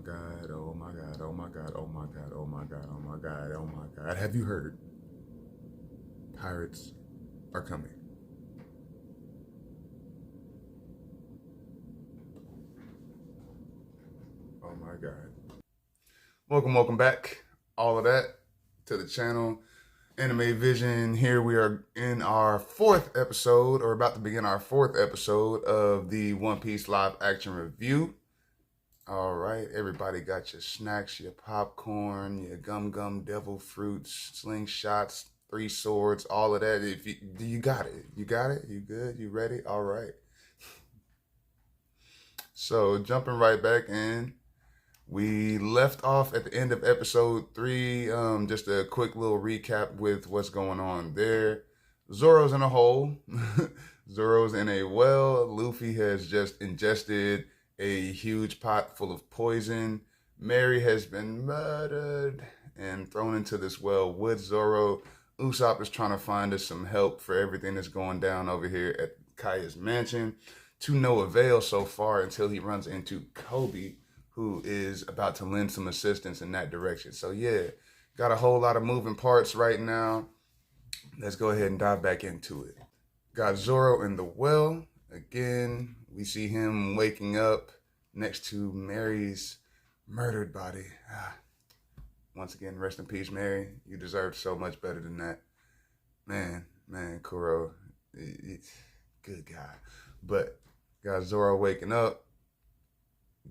God, oh my God, oh my God, oh my God, oh my God, oh my God, oh my God. Have you heard? Pirates are coming. Oh my God. Welcome back. All of that to the channel. Anime Vision. Here we are in our fourth episode, or about to begin our fourth episode of the One Piece live action review. All right, everybody got your snacks, your popcorn, your gum devil fruits, slingshots, three swords, all of that. If you got it, you got it, you good, you ready? All right. So jumping right back in, we left off at the end of episode 3. Just a quick little recap with what's going on there. Zoro's in a hole. Zoro's in a well. Luffy has just ingested a huge pot full of poison. Mary has been murdered and thrown into this well with Zoro. Usopp is trying to find us some help for everything that's going down over here at Kaya's mansion. To no avail so far until he runs into Kobe, who is about to lend some assistance in that direction. So yeah, got a whole lot of moving parts right now. Let's go ahead and dive back into it. Got Zoro in the well. Again, we see him waking up next to Mary's murdered body. Once again, rest in peace, Mary. You deserved so much better than that. Man, Kuro, good guy. But got Zoro waking up,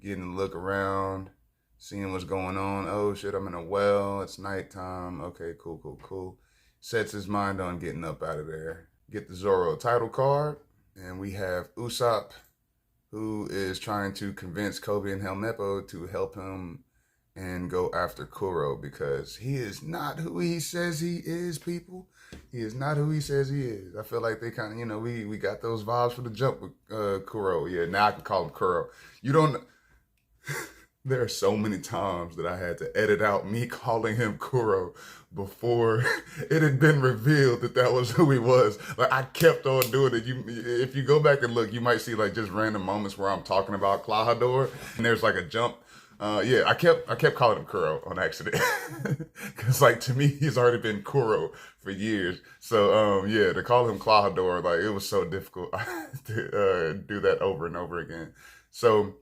getting a look around, seeing what's going on. Oh shit, I'm in a well. It's nighttime. Okay, cool. Sets his mind on getting up out of there. Get the Zoro title card, and we have Usopp, who is trying to convince Kobe and Helmeppo to help him and go after Kuro, because he is not who he says he is, people. He is not who he says he is. I feel like they kind of, we got those vibes for the jump with Kuro. Yeah, now I can call him Kuro. You don't... There are so many times that I had to edit out me calling him Kuro before it had been revealed that that was who he was. Like, I kept on doing it. If you go back and look, you might see like just random moments where I'm talking about Klahadore and there's like a jump. Yeah, I kept calling him Kuro on accident. Cause like, to me, he's already been Kuro for years. So, yeah, to call him Klahadore, like, it was so difficult to do that over and over again. So,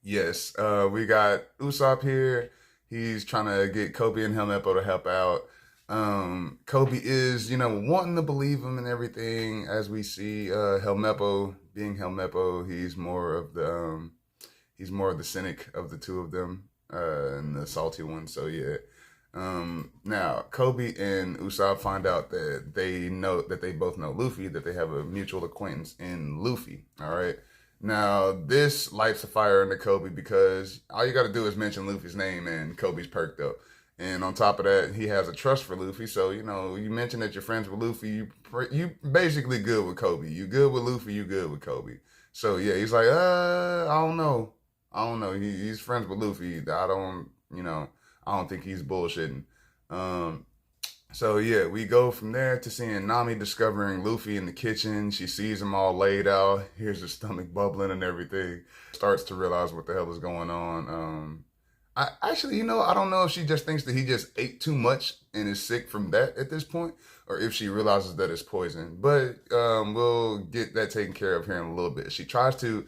yes, we got Usopp here. He's trying to get Kobe and Helmeppo to help out. Kobe is, wanting to believe him and everything. As we see, Helmeppo being Helmeppo, he's more of the cynic of the two of them, and the salty one. So yeah. Now Kobe and Usopp find out that they both know Luffy, that they have a mutual acquaintance in Luffy. All right. Now, this lights a fire under Kobe, because all you got to do is mention Luffy's name and Kobe's perked up. And on top of that, he has a trust for Luffy. So, you mention that you're friends with Luffy, you basically good with Kobe. You good with Luffy, you good with Kobe. So, yeah, he's like, I don't know. He's friends with Luffy. I don't think he's bullshitting. So yeah, we go from there to seeing Nami discovering Luffy in the kitchen. She sees him all laid out, hears his stomach bubbling and everything. Starts to realize what the hell is going on. I don't know if she just thinks that he just ate too much and is sick from that at this point, or if she realizes that it's poison. But we'll get that taken care of here in a little bit. She tries to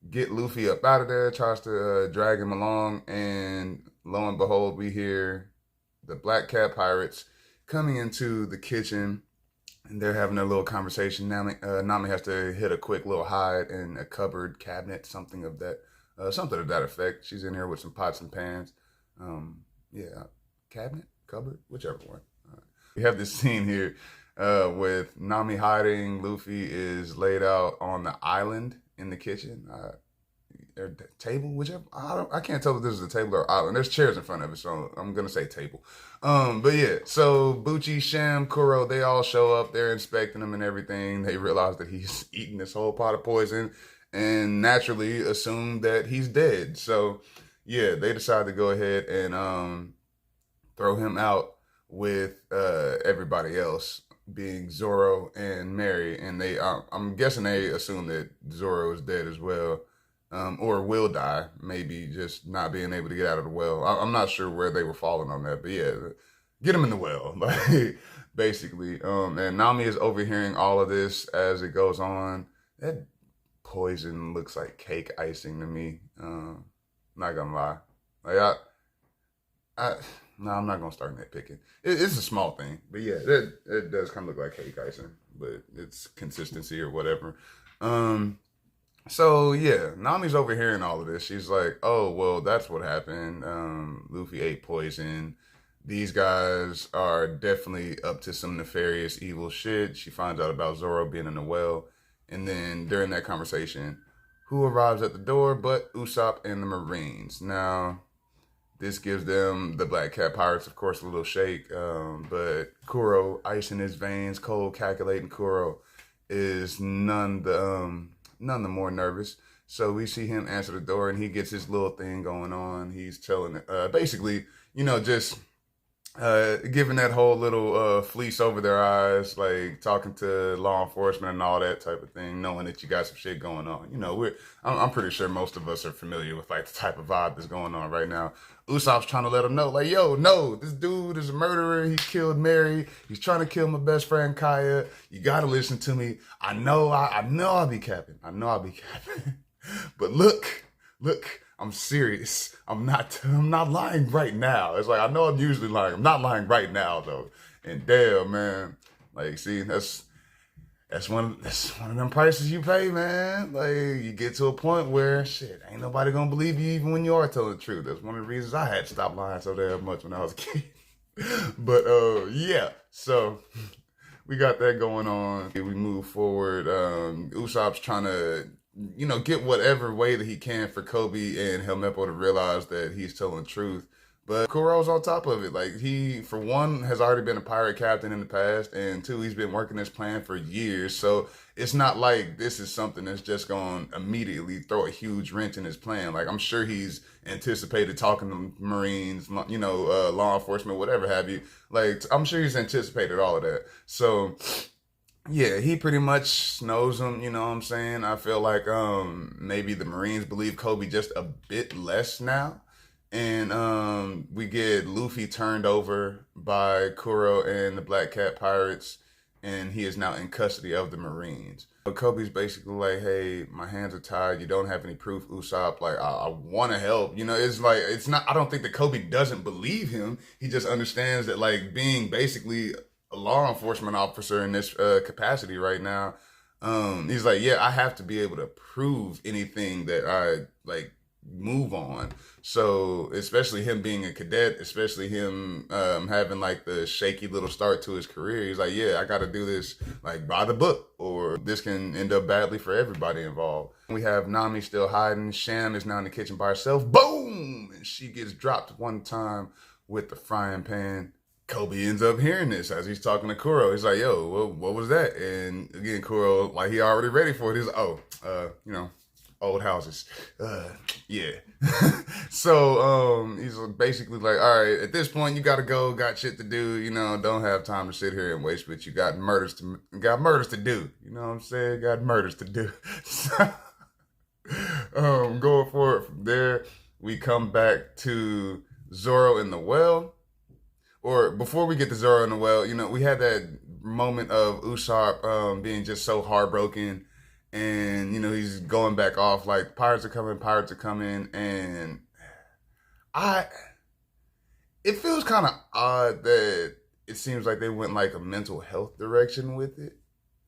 get Luffy up out of there, tries to drag him along, and lo and behold, we hear the Black Cat Pirates coming into the kitchen, and they're having a little conversation. Nami has to hit a quick little hide in a cupboard, cabinet, something of that effect. She's in here with some pots and pans. Yeah, cabinet, cupboard, whichever one. We have this scene here with Nami hiding. Luffy is laid out on the island in the kitchen. Or table, whichever. I can't tell if this is a table or island. There's chairs in front of it, so I'm gonna say table. But yeah, so Bucci, Sham, Kuro, they all show up. They're inspecting him and everything. They realize that he's eating this whole pot of poison, and naturally assume that he's dead. So yeah, they decide to go ahead and throw him out with everybody else, being Zoro and Mary. And I'm guessing they assume that Zoro is dead as well. or will die, maybe just not being able to get out of the well. I'm not sure where they were falling on that, but yeah, get him in the well, like basically. And Nami is overhearing all of this as it goes on. That poison looks like cake icing to me. Not gonna lie, like I no, I'm not gonna start nitpicking. It's a small thing, but yeah, it does kind of look like cake icing, but it's consistency or whatever. So yeah, Nami's overhearing all of this. She's like, "Oh well, that's what happened. Luffy ate poison. These guys are definitely up to some nefarious, evil shit." She finds out about Zoro being in the well, and then during that conversation, who arrives at the door but Usopp and the Marines? Now, this gives them, the Black Cat Pirates, of course, a little shake. But Kuro, ice in his veins, cold, calculating Kuro, is none the more nervous. So we see him answer the door, and he gets his little thing going on. He's telling, basically, just giving that whole little fleece over their eyes, like talking to law enforcement and all that type of thing, knowing that you got some shit going on. I'm pretty sure most of us are familiar with like the type of vibe that's going on right now. Usopp's trying to let him know, like, yo, no, this dude is a murderer. He killed Mary. He's trying to kill my best friend Kaya. You gotta listen to me. I know I'll be capping. But look, I'm serious. I'm not lying right now. It's like, I know I'm usually lying. I'm not lying right now though. And damn, man, like, see, that's one of them prices you pay, man. Like, you get to a point where shit, ain't nobody gonna believe you even when you are telling the truth. That's one of the reasons I had to stop lying so damn much when I was a kid. But yeah, so we got that going on. We move forward. Usopp's trying to, get whatever way that he can for Kobe and Helmeppo to realize that he's telling the truth. But Kuro's on top of it. Like, he, for one, has already been a pirate captain in the past, and two, he's been working this plan for years. So it's not like this is something that's just going to immediately throw a huge wrench in his plan. Like, I'm sure he's anticipated talking to Marines, law enforcement, whatever have you. Like, I'm sure he's anticipated all of that. So yeah, he pretty much knows him, you know what I'm saying? I feel like maybe the Marines believe Kobe just a bit less now. And we get Luffy turned over by Kuro and the Black Cat Pirates, and he is now in custody of the Marines. But Kobe's basically like, hey, my hands are tied. You don't have any proof, Usopp. Like, I want to help. It's like, it's not, I don't think that Kobe doesn't believe him. He just understands that, like, being basically a law enforcement officer in this capacity right now, he's like, yeah, I have to be able to prove anything that I, like, move on. So especially him being a cadet, especially him having like the shaky little start to his career, he's like, yeah, I got to do this like by the book, or this can end up badly for everybody involved. We have Nami still hiding. Sham is now in the kitchen by herself. Boom! And she gets dropped one time with the frying pan. Kobe ends up hearing this as he's talking to Kuro. He's like, yo, what was that? And again, Kuro, like, he already ready for it. He's like, oh, old houses. Yeah. So he's basically like, all right, at this point you gotta go, got shit to do, don't have time to sit here and waste, but you got murders to do. You know what I'm saying? Got murders to do. So, going forward from there, we come back to Zoro in the well. Or before we get to Zoro in the well, we had that moment of Usopp being just so heartbroken. And, he's going back off like, pirates are coming. And it feels kind of odd that it seems like they went like a mental health direction with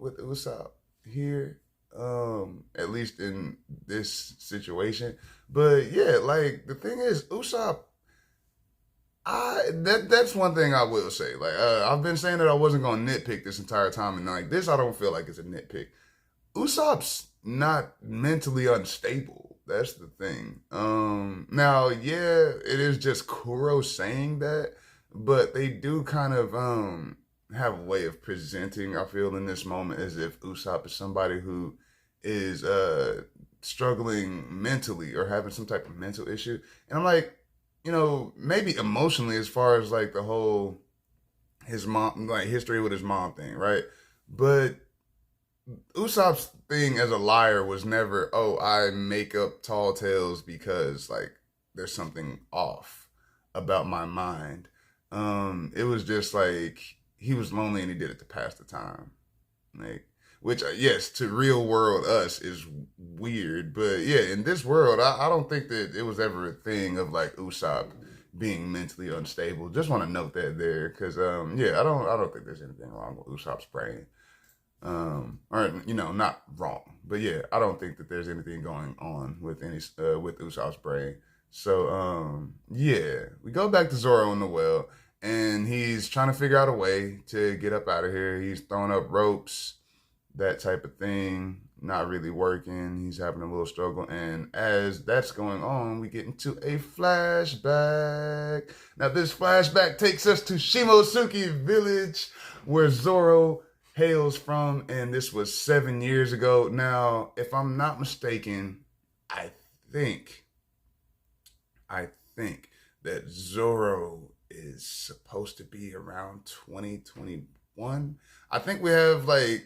Usopp here, at least in this situation. But yeah, like, the thing is, Usopp, that's one thing I will say. Like, I've been saying that I wasn't going to nitpick this entire time, and like this, I don't feel like it's a nitpick. Usopp's not mentally unstable. That's the thing. Now, yeah, it is just Kuro saying that, but they do kind of have a way of presenting, I feel, in this moment, as if Usopp is somebody who is struggling mentally or having some type of mental issue. And I'm like, maybe emotionally, as far as like the whole his mom, like history with his mom thing, right? But Usopp's thing as a liar was never, oh, I make up tall tales because like there's something off about my mind. It was just like he was lonely and he did it to pass the time. Like, which yes, to real world us is weird, but yeah, in this world, I don't think that it was ever a thing of like Usopp being mentally unstable. Just want to note that there, because yeah, I don't think there's anything wrong with Usopp's brain. Or not wrong, but yeah, I don't think that there's anything going on with with Usopp's brain. So yeah, we go back to Zoro in the well, and he's trying to figure out a way to get up out of here. He's throwing up ropes, that type of thing, not really working. He's having a little struggle, and as that's going on, we get into a flashback. Now this flashback takes us to Shimosuke Village, where Zoro hails from, and this was 7 years ago. Now, if I'm not mistaken, I think that Zoro is supposed to be around 2021. I think we have like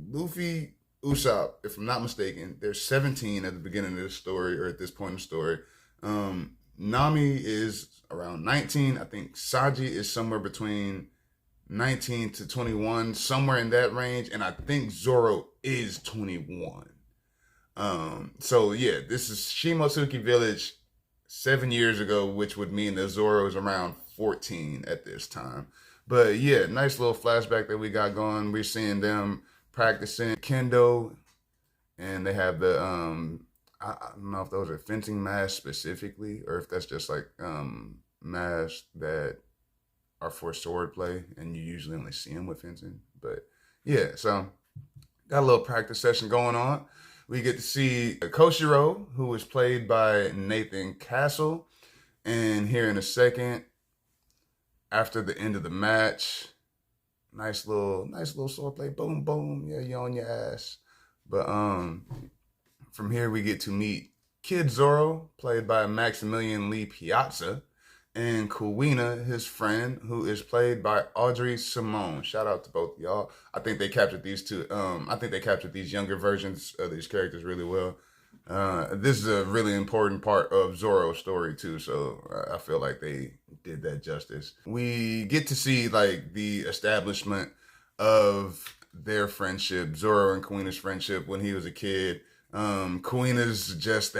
Luffy, Usopp, if I'm not mistaken, they're 17 at the beginning of the story, or at this point in the story. Nami is around 19. I think Saji is somewhere between 19 to 21, somewhere in that range, and I think Zoro is 21. So yeah, this is Shimosuke Village 7 years ago, which would mean that Zoro is around 14 at this time. But yeah, nice little flashback that we got going. We're seeing them practicing kendo, and they have the I don't know if those are fencing masks specifically, or if that's just like masks that are for sword play, and you usually only see them with fencing. But yeah, so got a little practice session going on. We get to see Koshiro, who is played by Nathan Castle. And here in a second, after the end of the match, nice little sword play, boom, boom, yeah, you're on your ass. But from here we get to meet Kid Zoro, played by Maximilian Lee Piazza, and Kuina, his friend, who is played by Audrey Simone. Shout out to both of y'all. I think they captured these two. I think they captured these younger versions of these characters really well. This is a really important part of Zoro's story too, so I feel like they did that justice. We get to see like the establishment of their friendship, Zoro and Kuina's friendship when he was a kid. Kuina's just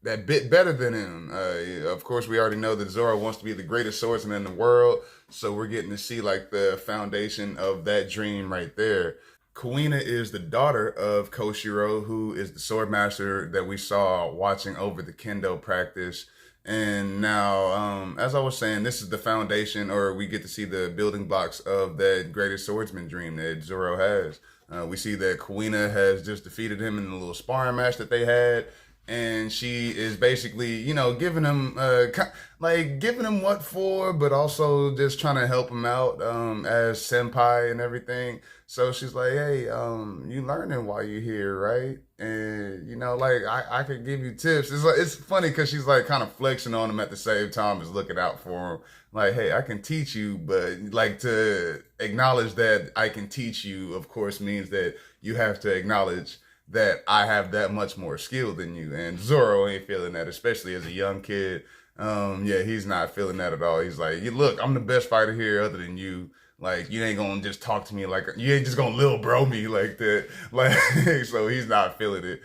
that bit better than him. Of course, we already know that Zoro wants to be the greatest swordsman in the world, so we're getting to see like the foundation of that dream right there. Kuina is the daughter of Koshiro, who is the sword master that we saw watching over the kendo practice. And now, as I was saying, this is the foundation, or we get to see the building blocks of that greatest swordsman dream that Zoro has. We see that Kuina has just defeated him in the little sparring match that they had. And she is basically, giving him, giving him what for, but also just trying to help him out as senpai and everything. So she's like, hey, you learning while you're here, right? And I could give you tips. It's funny because she's like kind of flexing on him at the same time as looking out for him. Like, hey, I can teach you, but like to acknowledge that I can teach you, of course, means that you have to acknowledge that I have that much more skill than you. And Zoro ain't feeling that, especially as a young kid. Yeah, he's not feeling that at all. He's like, look, I'm the best fighter here other than you. Like, you ain't gonna just talk to me like, you ain't just gonna little bro me like that. Like, so he's not feeling it.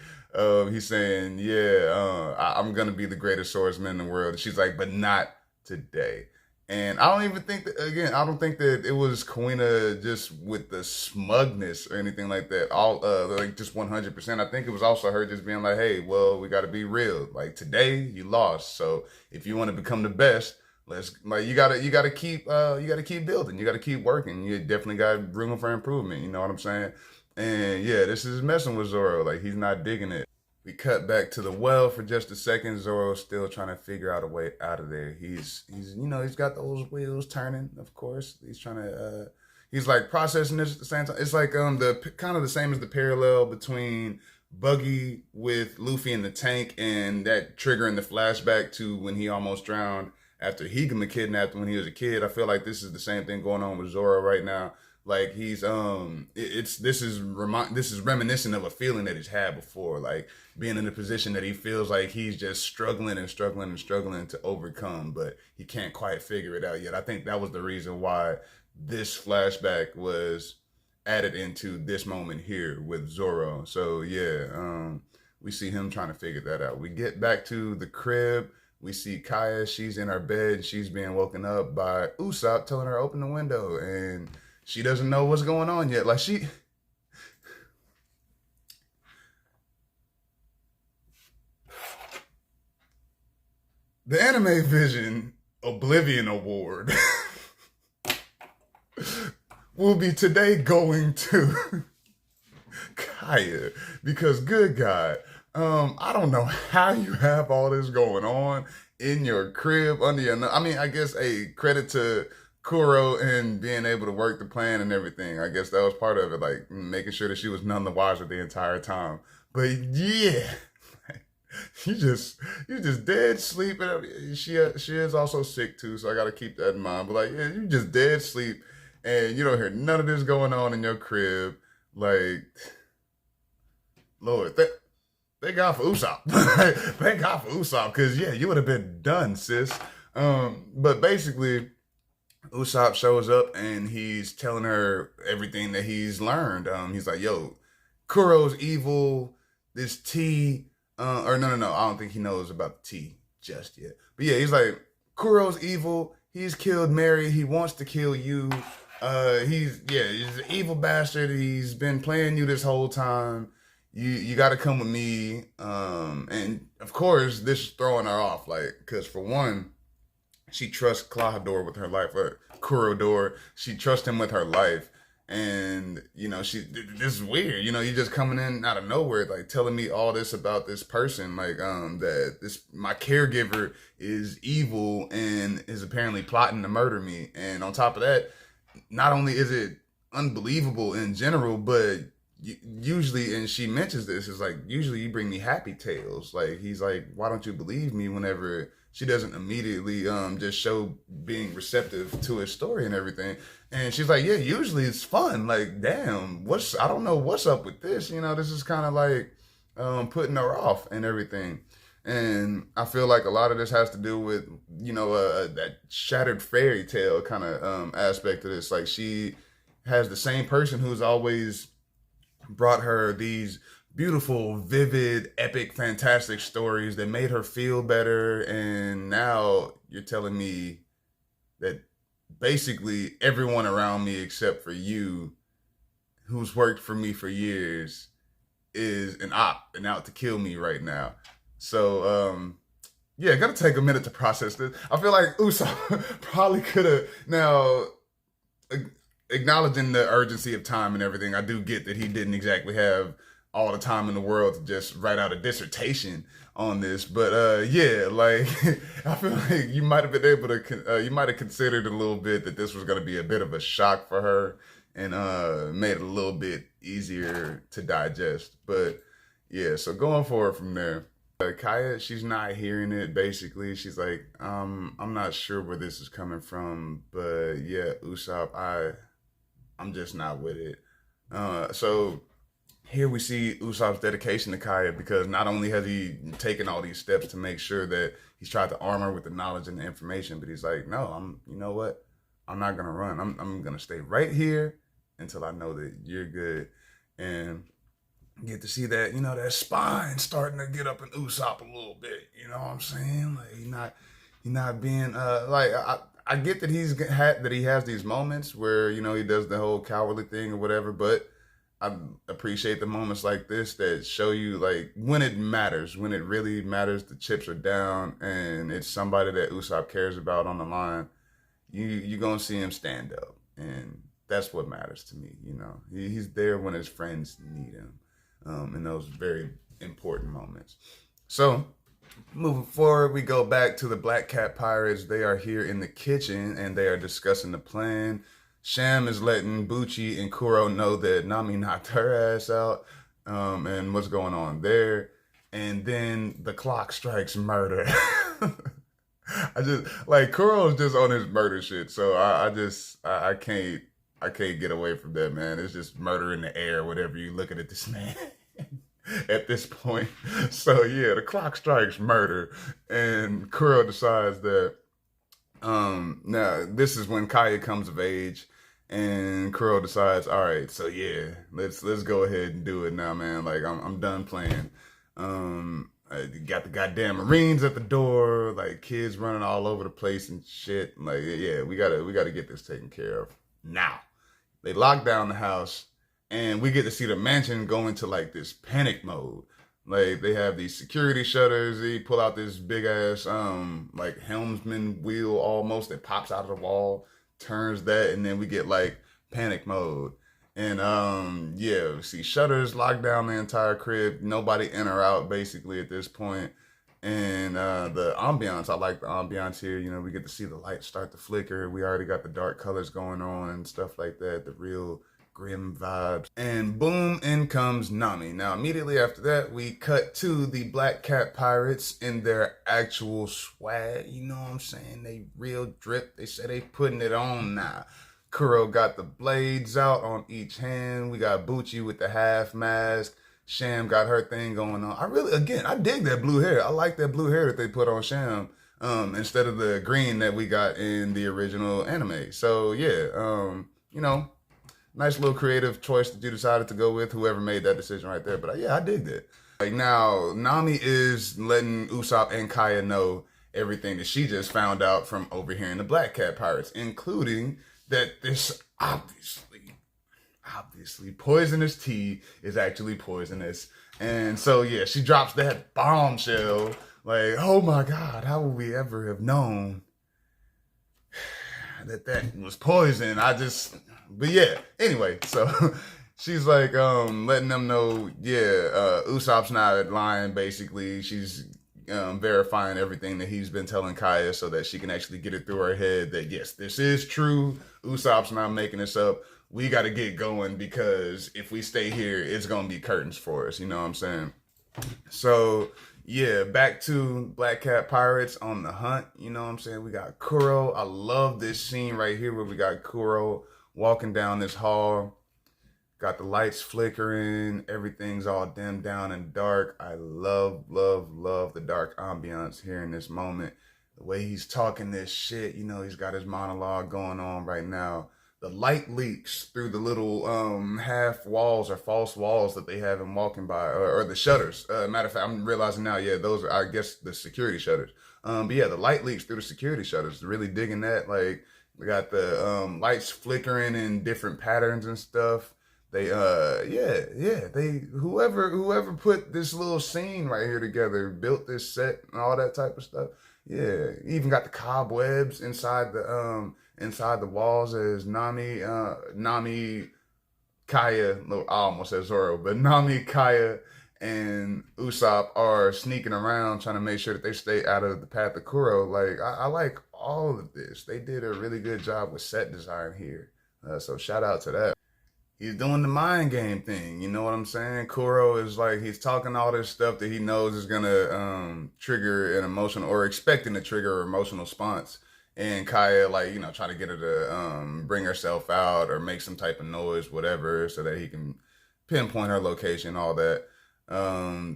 He's saying, yeah, I'm gonna be the greatest swordsman in the world. And she's like, but not today. And I don't even think that, again, I don't think that it was Kuina just with the smugness or anything like that. Like just 100%. I think it was also her just being like, hey, well, we got to be real. Like today you lost. So if you want to become the best, you gotta keep building. You got to keep working. You definitely got room for improvement. You know what I'm saying? And yeah, this is messing with Zoro. Like he's not digging it. We cut back to the well for just a second. Zoro's still trying to figure out a way out of there. He's got those wheels turning, of course. He's trying to he's like processing this at the same time. It's like the kind of the same as the parallel between Buggy with Luffy in the tank and that triggering the flashback to when he almost drowned after Higuma kidnapped him when he was a kid. I feel like this is the same thing going on with Zoro right now. Like he's this is reminiscent of a feeling that he's had before, like being in a position that he feels like he's just struggling and struggling and struggling to overcome, but he can't quite figure it out yet. I think that was the reason why this flashback was added into this moment here with Zoro. So yeah, we see him trying to figure that out. We get back to the crib. We see Kaya. She's in her bed. She's being woken up by Usopp telling her to open the window, and she doesn't know what's going on yet. Like the Anime Vision Oblivion Award will be today going to Kaya, because good God, I don't know how you have all this going on in your crib under your. I mean, I guess a credit to Kuro and being able to work the plan and everything. I guess that was part of it, like making sure that she was none the wiser the entire time. But yeah, you just dead sleep. And she is also sick too, so I got to keep that in mind. But like, yeah, you just dead sleep, and you don't hear none of this going on in your crib. Like, Lord, thank God for Usopp. Thank God for Usopp, because yeah, you would have been done, sis. But basically, Usopp shows up and he's telling her everything that he's learned. He's like, "Yo, Kuro's evil. This tea, or no, I don't think he knows about the tea just yet. But yeah, he's like, Kuro's evil. He's killed Mary. He wants to kill you. He's an evil bastard. He's been playing you this whole time. You got to come with me." And of course, this is throwing her off, like, because for one, she trusts Klahadore with her life, or Kurodore. She trusts him with her life. And, you know, this is weird. You know, you just coming in out of nowhere, like telling me all this about this person, like, that my caregiver is evil and is apparently plotting to murder me. And on top of that, not only is it unbelievable in general, but usually, and she mentions this, is like, usually you bring me happy tales. Like, he's like, why don't you believe me, whenever she doesn't immediately just show being receptive to his story and everything. And she's like, yeah, usually it's fun. Like, damn, I don't know what's up with this. You know, this is kind of like putting her off and everything. And I feel like a lot of this has to do with, you know, that shattered fairy tale kind of aspect of this. Like, she has the same person who's always brought her these beautiful, vivid, epic, fantastic stories that made her feel better. And now you're telling me that basically everyone around me except for you, who's worked for me for years, is an op and out to kill me right now. So, yeah, gotta take a minute to process this. I feel like Usopp probably could have, now, acknowledging the urgency of time and everything, I do get that he didn't exactly have all the time in the world to just write out a dissertation on this. But yeah, like, I feel like you might have been able to, you might have considered a little bit that this was going to be a bit of a shock for her, and made it a little bit easier to digest. But yeah, so going forward from there, Kaya, she's not hearing it. Basically, she's like, I'm not sure where this is coming from, but yeah, Usopp, I'm just not with it. So here we see Usopp's dedication to Kaya, because not only has he taken all these steps to make sure that he's tried to arm her with the knowledge and the information, but he's like, no, you know what? I'm not gonna run. I'm gonna stay right here until I know that you're good. And get to see that, you know, that spine starting to get up in Usopp a little bit. You know what I'm saying? Like, he's not being like, I get that he has these moments where, you know, he does the whole cowardly thing or whatever, but I appreciate the moments like this that show you, like, when it matters, when it really matters, the chips are down and it's somebody that Usopp cares about on the line. You're gonna see him stand up, and that's what matters to me. You know, he's there when his friends need him, in those very important moments. So moving forward, we go back to the Black Cat Pirates. They are here in the kitchen and they are discussing the plan. Sham is letting Bucci and Kuro know that Nami knocked her ass out, and what's going on there. And then the clock strikes murder. I just, like, Kuro's just on his murder shit, so I can't I can't get away from that, man. It's just murder in the air, whatever you looking at this man at this point. So yeah, the clock strikes murder, and Kuro decides that now this is when Kaya comes of age, and Kuro decides, all right, so yeah, let's go ahead and do it now, man. Like I'm done playing. I got the goddamn Marines at the door, like kids running all over the place and shit. Like yeah, we gotta get this taken care of now. They lock down the house, and we get to see the mansion go into like this panic mode. Like they have these security shutters. They pull out this big ass like helmsman wheel almost that pops out of the wall, turns that, and then we get like panic mode. And yeah, see shutters lock down the entire crib. Nobody in or out basically at this point. And the ambiance, I like the ambiance here. You know, we get to see the lights start to flicker. We already got the dark colors going on and stuff like that. The real grim vibes. And boom, in comes Nami. Now, immediately after that, we cut to the Black Cat Pirates in their actual swag. You know what I'm saying? They real drip. They say they putting it on now. Kuro got the blades out on each hand. We got Bucci with the half mask. Sham got her thing going on. I dig that blue hair. I like that blue hair that they put on Sham instead of the green that we got in the original anime. So yeah, you know, nice little creative choice that you decided to go with, whoever made that decision right there. But yeah, I dig that. Like now, Nami is letting Usopp and Kaya know everything that she just found out from overhearing the Black Cat Pirates, including that this obviously poisonous tea is actually poisonous. And so yeah, she drops that bombshell. Like, oh my God, how would we ever have known that was poison? But yeah, anyway, so she's like letting them know, yeah, Usopp's not lying basically. She's verifying everything that he's been telling Kaya so that she can actually get it through her head that yes, this is true. Usopp's not making this up. We got to get going because if we stay here, it's going to be curtains for us. You know what I'm saying? So yeah, back to Black Cat Pirates on the hunt. You know what I'm saying? We got Kuro. I love this scene right here where we got Kuro walking down this hall. Got the lights flickering. Everything's all dimmed down and dark. I love the dark ambiance here in this moment. The way he's talking this shit, you know, he's got his monologue going on right now. The light leaks through the little half walls or false walls that they have him walking by, or the shutters. Matter of fact, I'm realizing now, yeah, those are, I guess, the security shutters. But yeah, the light leaks through the security shutters. Really digging that. Like, we got the lights flickering in different patterns and stuff. They whoever put this little scene right here together, built this set and all that type of stuff. Yeah, even got the cobwebs inside the walls as Nami, Kaya, I almost said Zoro, but Nami, Kaya, and Usopp are sneaking around trying to make sure that they stay out of the path of Kuro. Like, I like all of this. They did a really good job with set design here. So shout out to that. He's doing the mind game thing, you know what I'm saying? Kuro is like, he's talking all this stuff that he knows is gonna trigger an emotional, or expecting to trigger an emotional response. And Kaya, like, you know, trying to get her to bring herself out or make some type of noise, whatever, so that he can pinpoint her location, all that.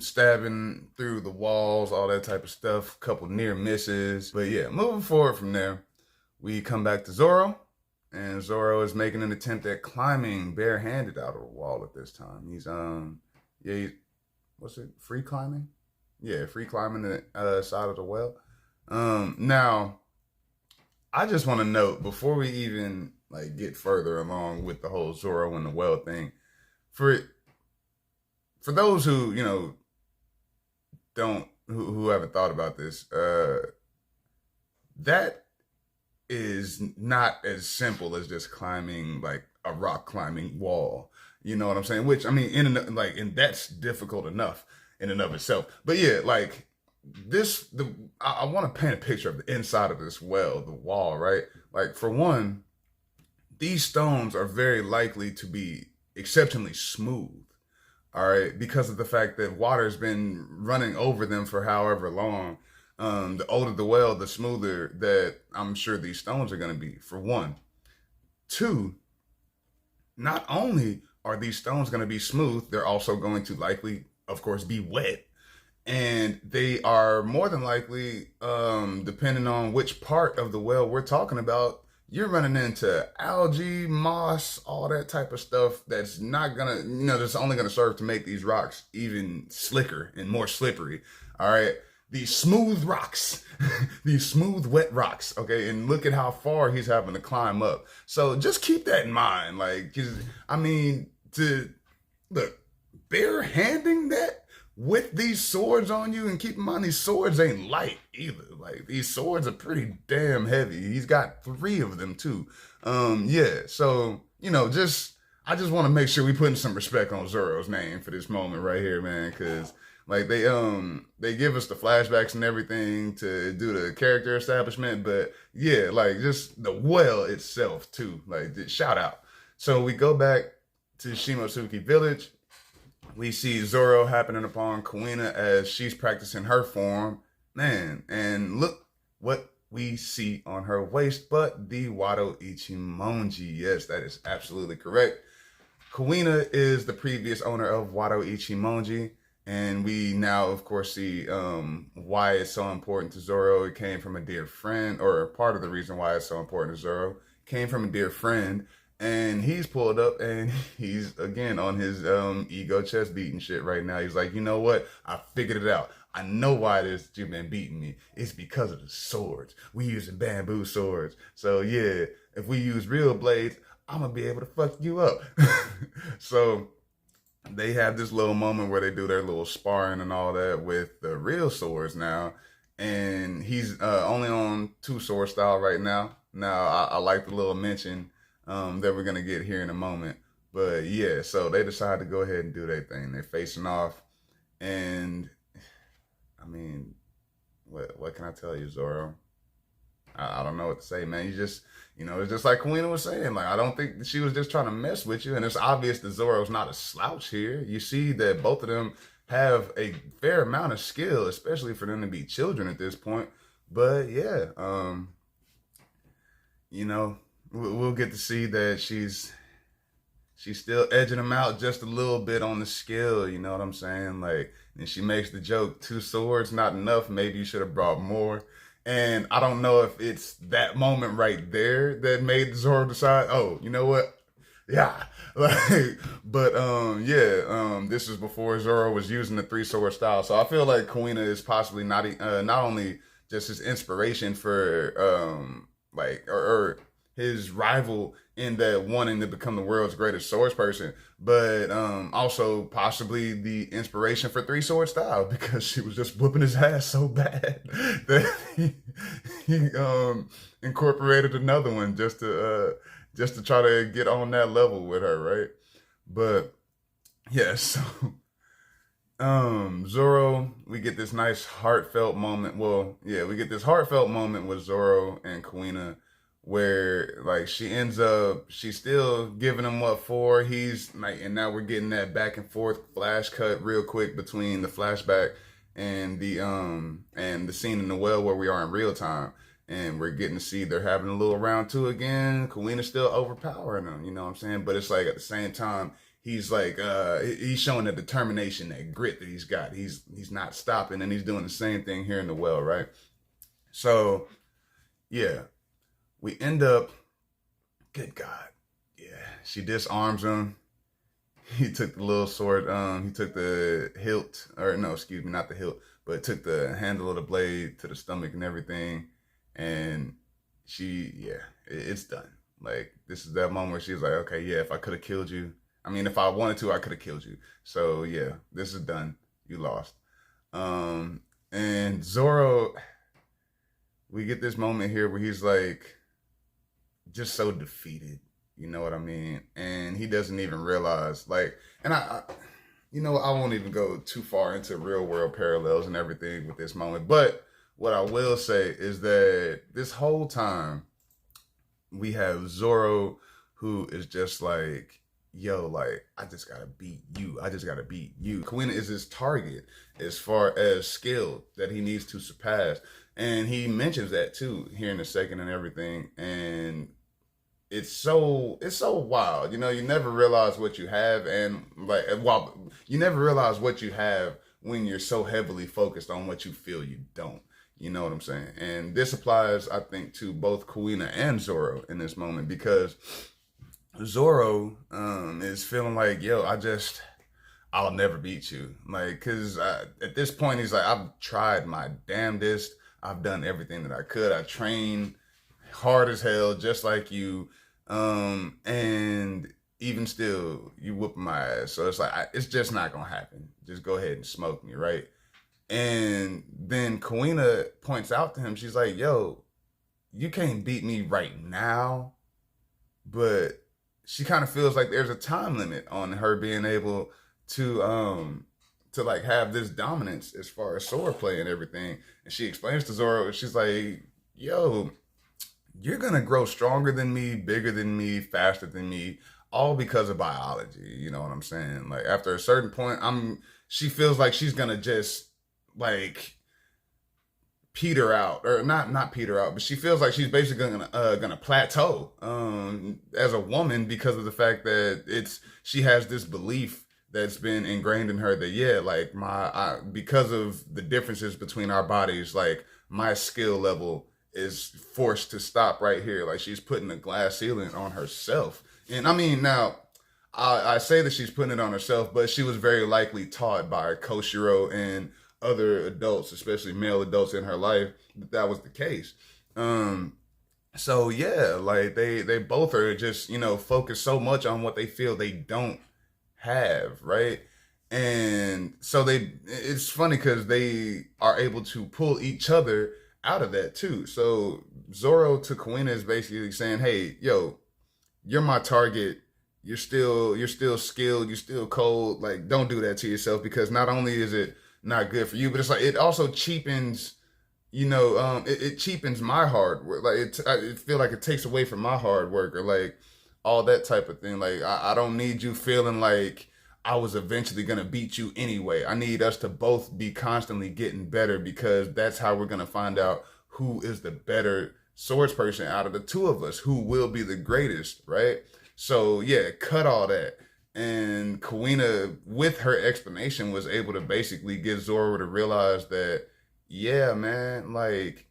Stabbing through the walls, all that type of stuff, couple near misses. But yeah, moving forward from there, we come back to Zoro. And Zoro is making an attempt at climbing barehanded out of a wall at this time. He's free climbing? Yeah, free climbing the side of the well. Now, I just want to note before we even like get further along with the whole Zoro and the well thing, for those who, you know, who haven't thought about this, that is not as simple as just climbing like a rock climbing wall. You know what I'm saying? Which, I mean, and that's difficult enough in and of itself. But yeah, like I want to paint a picture of the inside of this well, the wall, right? Like, for one, these stones are very likely to be exceptionally smooth, all right? Because of the fact that water's been running over them for however long. The older the well, the smoother that I'm sure these stones are going to be, for one. Two, not only are these stones going to be smooth, they're also going to likely, of course, be wet. And they are more than likely, depending on which part of the well we're talking about, you're running into algae, moss, all that type of stuff that's not gonna, that's only gonna serve to make these rocks even slicker and more slippery. All right. These smooth rocks, these smooth, wet rocks. Okay. And look at how far he's having to climb up. So just keep that in mind. Like, to look, barehanding that with these swords on you, and keep in mind, these swords ain't light either. Like, these swords are pretty damn heavy. He's got 3 of them too. Yeah. So, I just want to make sure we putting some respect on Zoro's name for this moment right here, man. Cause like they give us the flashbacks and everything to do the character establishment, but yeah, like just the well itself too. Like, shout out. So we go back to Shimotsuki Village. We see Zoro happening upon Kuina as she's practicing her form. Man, and look what we see on her waist, but the Wado Ichimonji. Yes, that is absolutely correct. Kuina is the previous owner of Wado Ichimonji, and we now, of course, see why it's so important to Zoro. It came from a dear friend, or part of the reason why it's so important to Zoro came from a dear friend. And he's pulled up and he's, again, on his ego chest beating shit right now. He's like, you know what? I figured it out. I know why it is that you've been beating me. It's because of the swords. We using bamboo swords. So, yeah, if we use real blades, I'm going to be able to fuck you up. So they have this little moment where they do their little sparring and all that with the real swords now. And he's only on 2 sword style right now. Now, I like the little mention that we're going to get here in a moment. But yeah, so they decide to go ahead and do their thing. They're facing off. And I mean, what can I tell you, Zoro? I don't know what to say, man. You just, it's just like Kuina was saying. Like, I don't think that she was just trying to mess with you. And it's obvious that Zoro's not a slouch here. You see that both of them have a fair amount of skill, especially for them to be children at this point. But yeah, we'll get to see that she's still edging him out just a little bit on the skill, you know what I'm saying? Like, and she makes the joke, 2 swords, not enough. Maybe you should have brought more. And I don't know if it's that moment right there that made Zoro decide, oh, you know what? Yeah. This is before Zoro was using the 3 sword style. So I feel like Kuina is possibly not only just his inspiration for or his rival in that wanting to become the world's greatest swords person, but also possibly the inspiration for 3 sword style, because she was just whooping his ass so bad that he incorporated another one just to try to get on that level with her, right? But yeah, so Zoro, we get this nice heartfelt moment. Well, yeah, we get this heartfelt moment with Zoro and Kuina, where like she's still giving him what for. He's like, and now we're getting that back and forth flash cut real quick between the flashback and the scene in the well where we are in real time, and we're getting to see they're having a little round 2 again. Kuina's still overpowering him, you know what I'm saying? But it's like at the same time, he's like he's showing the determination, that grit that he's got. He's not stopping, and he's doing the same thing here in the well, right? So yeah. We end up, good God, yeah, she disarms him. He took the little sword, he took the hilt, or no, excuse me, not the hilt, but took the handle of the blade to the stomach and everything. And it's done. Like, this is that moment where she's like, okay, yeah, if I could have killed you, if I wanted to, I could have killed you. So yeah, this is done. You lost. And Zoro, we get this moment here where he's like, just so defeated, you know what I mean? And he doesn't even realize, like, and I won't even go too far into real world parallels and everything with this moment. But what I will say is that this whole time we have Zoro, who is just like, yo, like, I just gotta beat you. I just gotta beat you. Kuina is his target as far as skill that he needs to surpass. And he mentions that too here in a second and everything. And it's so wild. You never realize what you have, and like, well, you never realize what you have when you're so heavily focused on what you feel you don't. You know what I'm saying? And this applies, I think, to both Kuina and Zoro in this moment, because Zoro is feeling like, yo, I'll never beat you. Like, cause at this point he's like, I've tried my damnedest. I've done everything that I could. I trained hard as hell, just like you. And even still, you whooping my ass. So it's like, it's just not gonna happen. Just go ahead and smoke me, right? And then Kuina points out to him, she's like, yo, you can't beat me right now, but she kind of feels like there's a time limit on her being able to like have this dominance as far as sword play and everything. And she explains to Zoro, she's like, yo, you're gonna grow stronger than me, bigger than me, faster than me, all because of biology. You know what I'm saying? Like, after a certain point, she feels like she's gonna just like peter out, or not peter out, but she feels like she's basically gonna plateau as a woman, because of the fact that she has this belief that's been ingrained in her that, yeah, like, because of the differences between our bodies, like, my skill level is forced to stop right here. Like, she's putting a glass ceiling on herself. And I mean, now I say that she's putting it on herself, but she was very likely taught by Koshiro and other adults, especially male adults in her life, that was the case. So yeah, like, they both are just, focused so much on what they feel they don't have, right? And so it's funny because they are able to pull each other out of that too. So Zoro to Kuina is basically saying, hey, yo, you're my target. You're still skilled. You're still cold. Like, don't do that to yourself, because not only is it not good for you, but it's like, it also cheapens, it cheapens my hard work. Like, I feel like it takes away from my hard work, or like all that type of thing. Like, I don't need you feeling like I was eventually gonna beat you anyway. I need us to both be constantly getting better, because that's how we're gonna find out who is the better swords person out of the two of us, who will be the greatest, right? So yeah, cut all that. And Kuina, with her explanation, was able to basically get Zoro to realize that, yeah, man, like,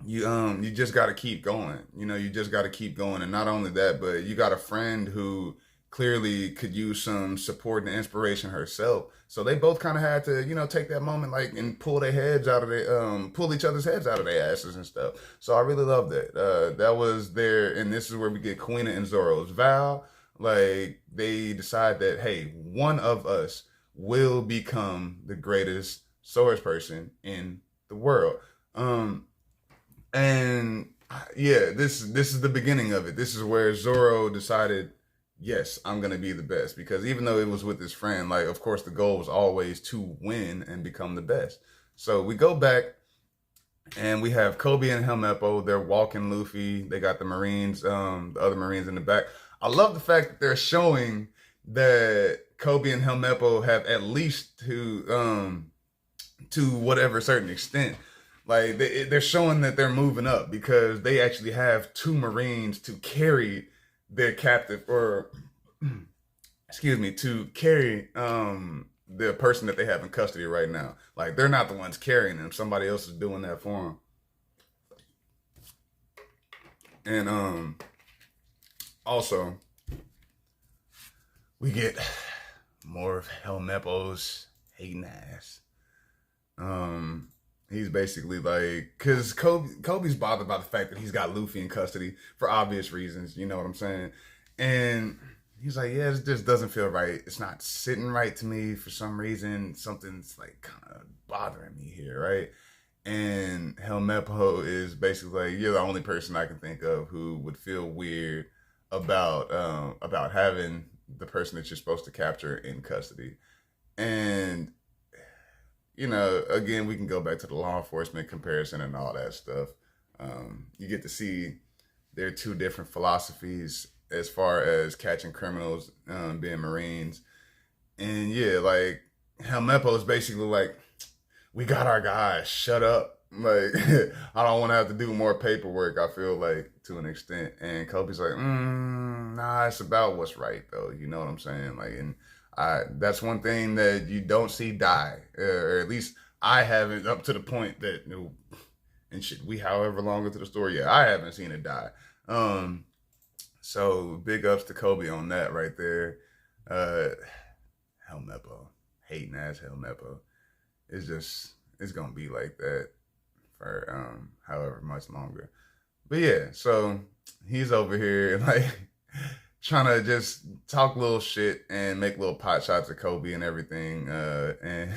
you just got to keep going. You just got to keep going. And not only that, but you got a friend who clearly could use some support and inspiration herself. So they both kind of had to, take that moment, like, and pull their heads out of their, pull each other's heads out of their asses and stuff. So I really love that. That was there, and this is where we get Kuina and Zoro's vow. Like, they decide that, hey, one of us will become the greatest swords person in the world. And yeah, this is the beginning of it. This is where Zoro decided, yes, I'm gonna be the best, because even though it was with his friend, like, of course the goal was always to win and become the best. So we go back, and we have Kobe and Helmeppo. They're walking Luffy. They got the Marines, the other Marines in the back. I love the fact that they're showing that Kobe and Helmeppo have, at least to whatever certain extent, like, they're showing that they're moving up, because they actually have two Marines to carry their captive, or excuse me, to carry the person that they have in custody right now. Like, they're not the ones carrying them. Somebody else is doing that for them. And also, we get more of Helmeppo's hating ass. He's basically like, because Kobe's bothered by the fact that he's got Luffy in custody for obvious reasons, you know what I'm saying? And he's like, yeah, it just doesn't feel right. It's not sitting right to me for some reason. Something's like kind of bothering me here, right? And Helmeppo is basically like, you're the only person I can think of who would feel weird about having the person that you're supposed to capture in custody. And again, we can go back to the law enforcement comparison and all that stuff. You get to see their two different philosophies as far as catching criminals, being Marines. And yeah, like, Helmeppo is basically like, we got our guys, shut up. Like, I don't want to have to do more paperwork, I feel like, to an extent. And Kobe's like, nah, it's about what's right, though. You know what I'm saying? Like, and that's one thing that you don't see die. Or at least I haven't, up to the point that, and shit, we however long into the story, yeah, I haven't seen it die. So big ups to Kobe on that right there. Helmeppo, hating ass Helmeppo. It's gonna be like that for however much longer. But yeah, so he's over here like trying to just talk little shit and make little pot shots at Kobe and everything. And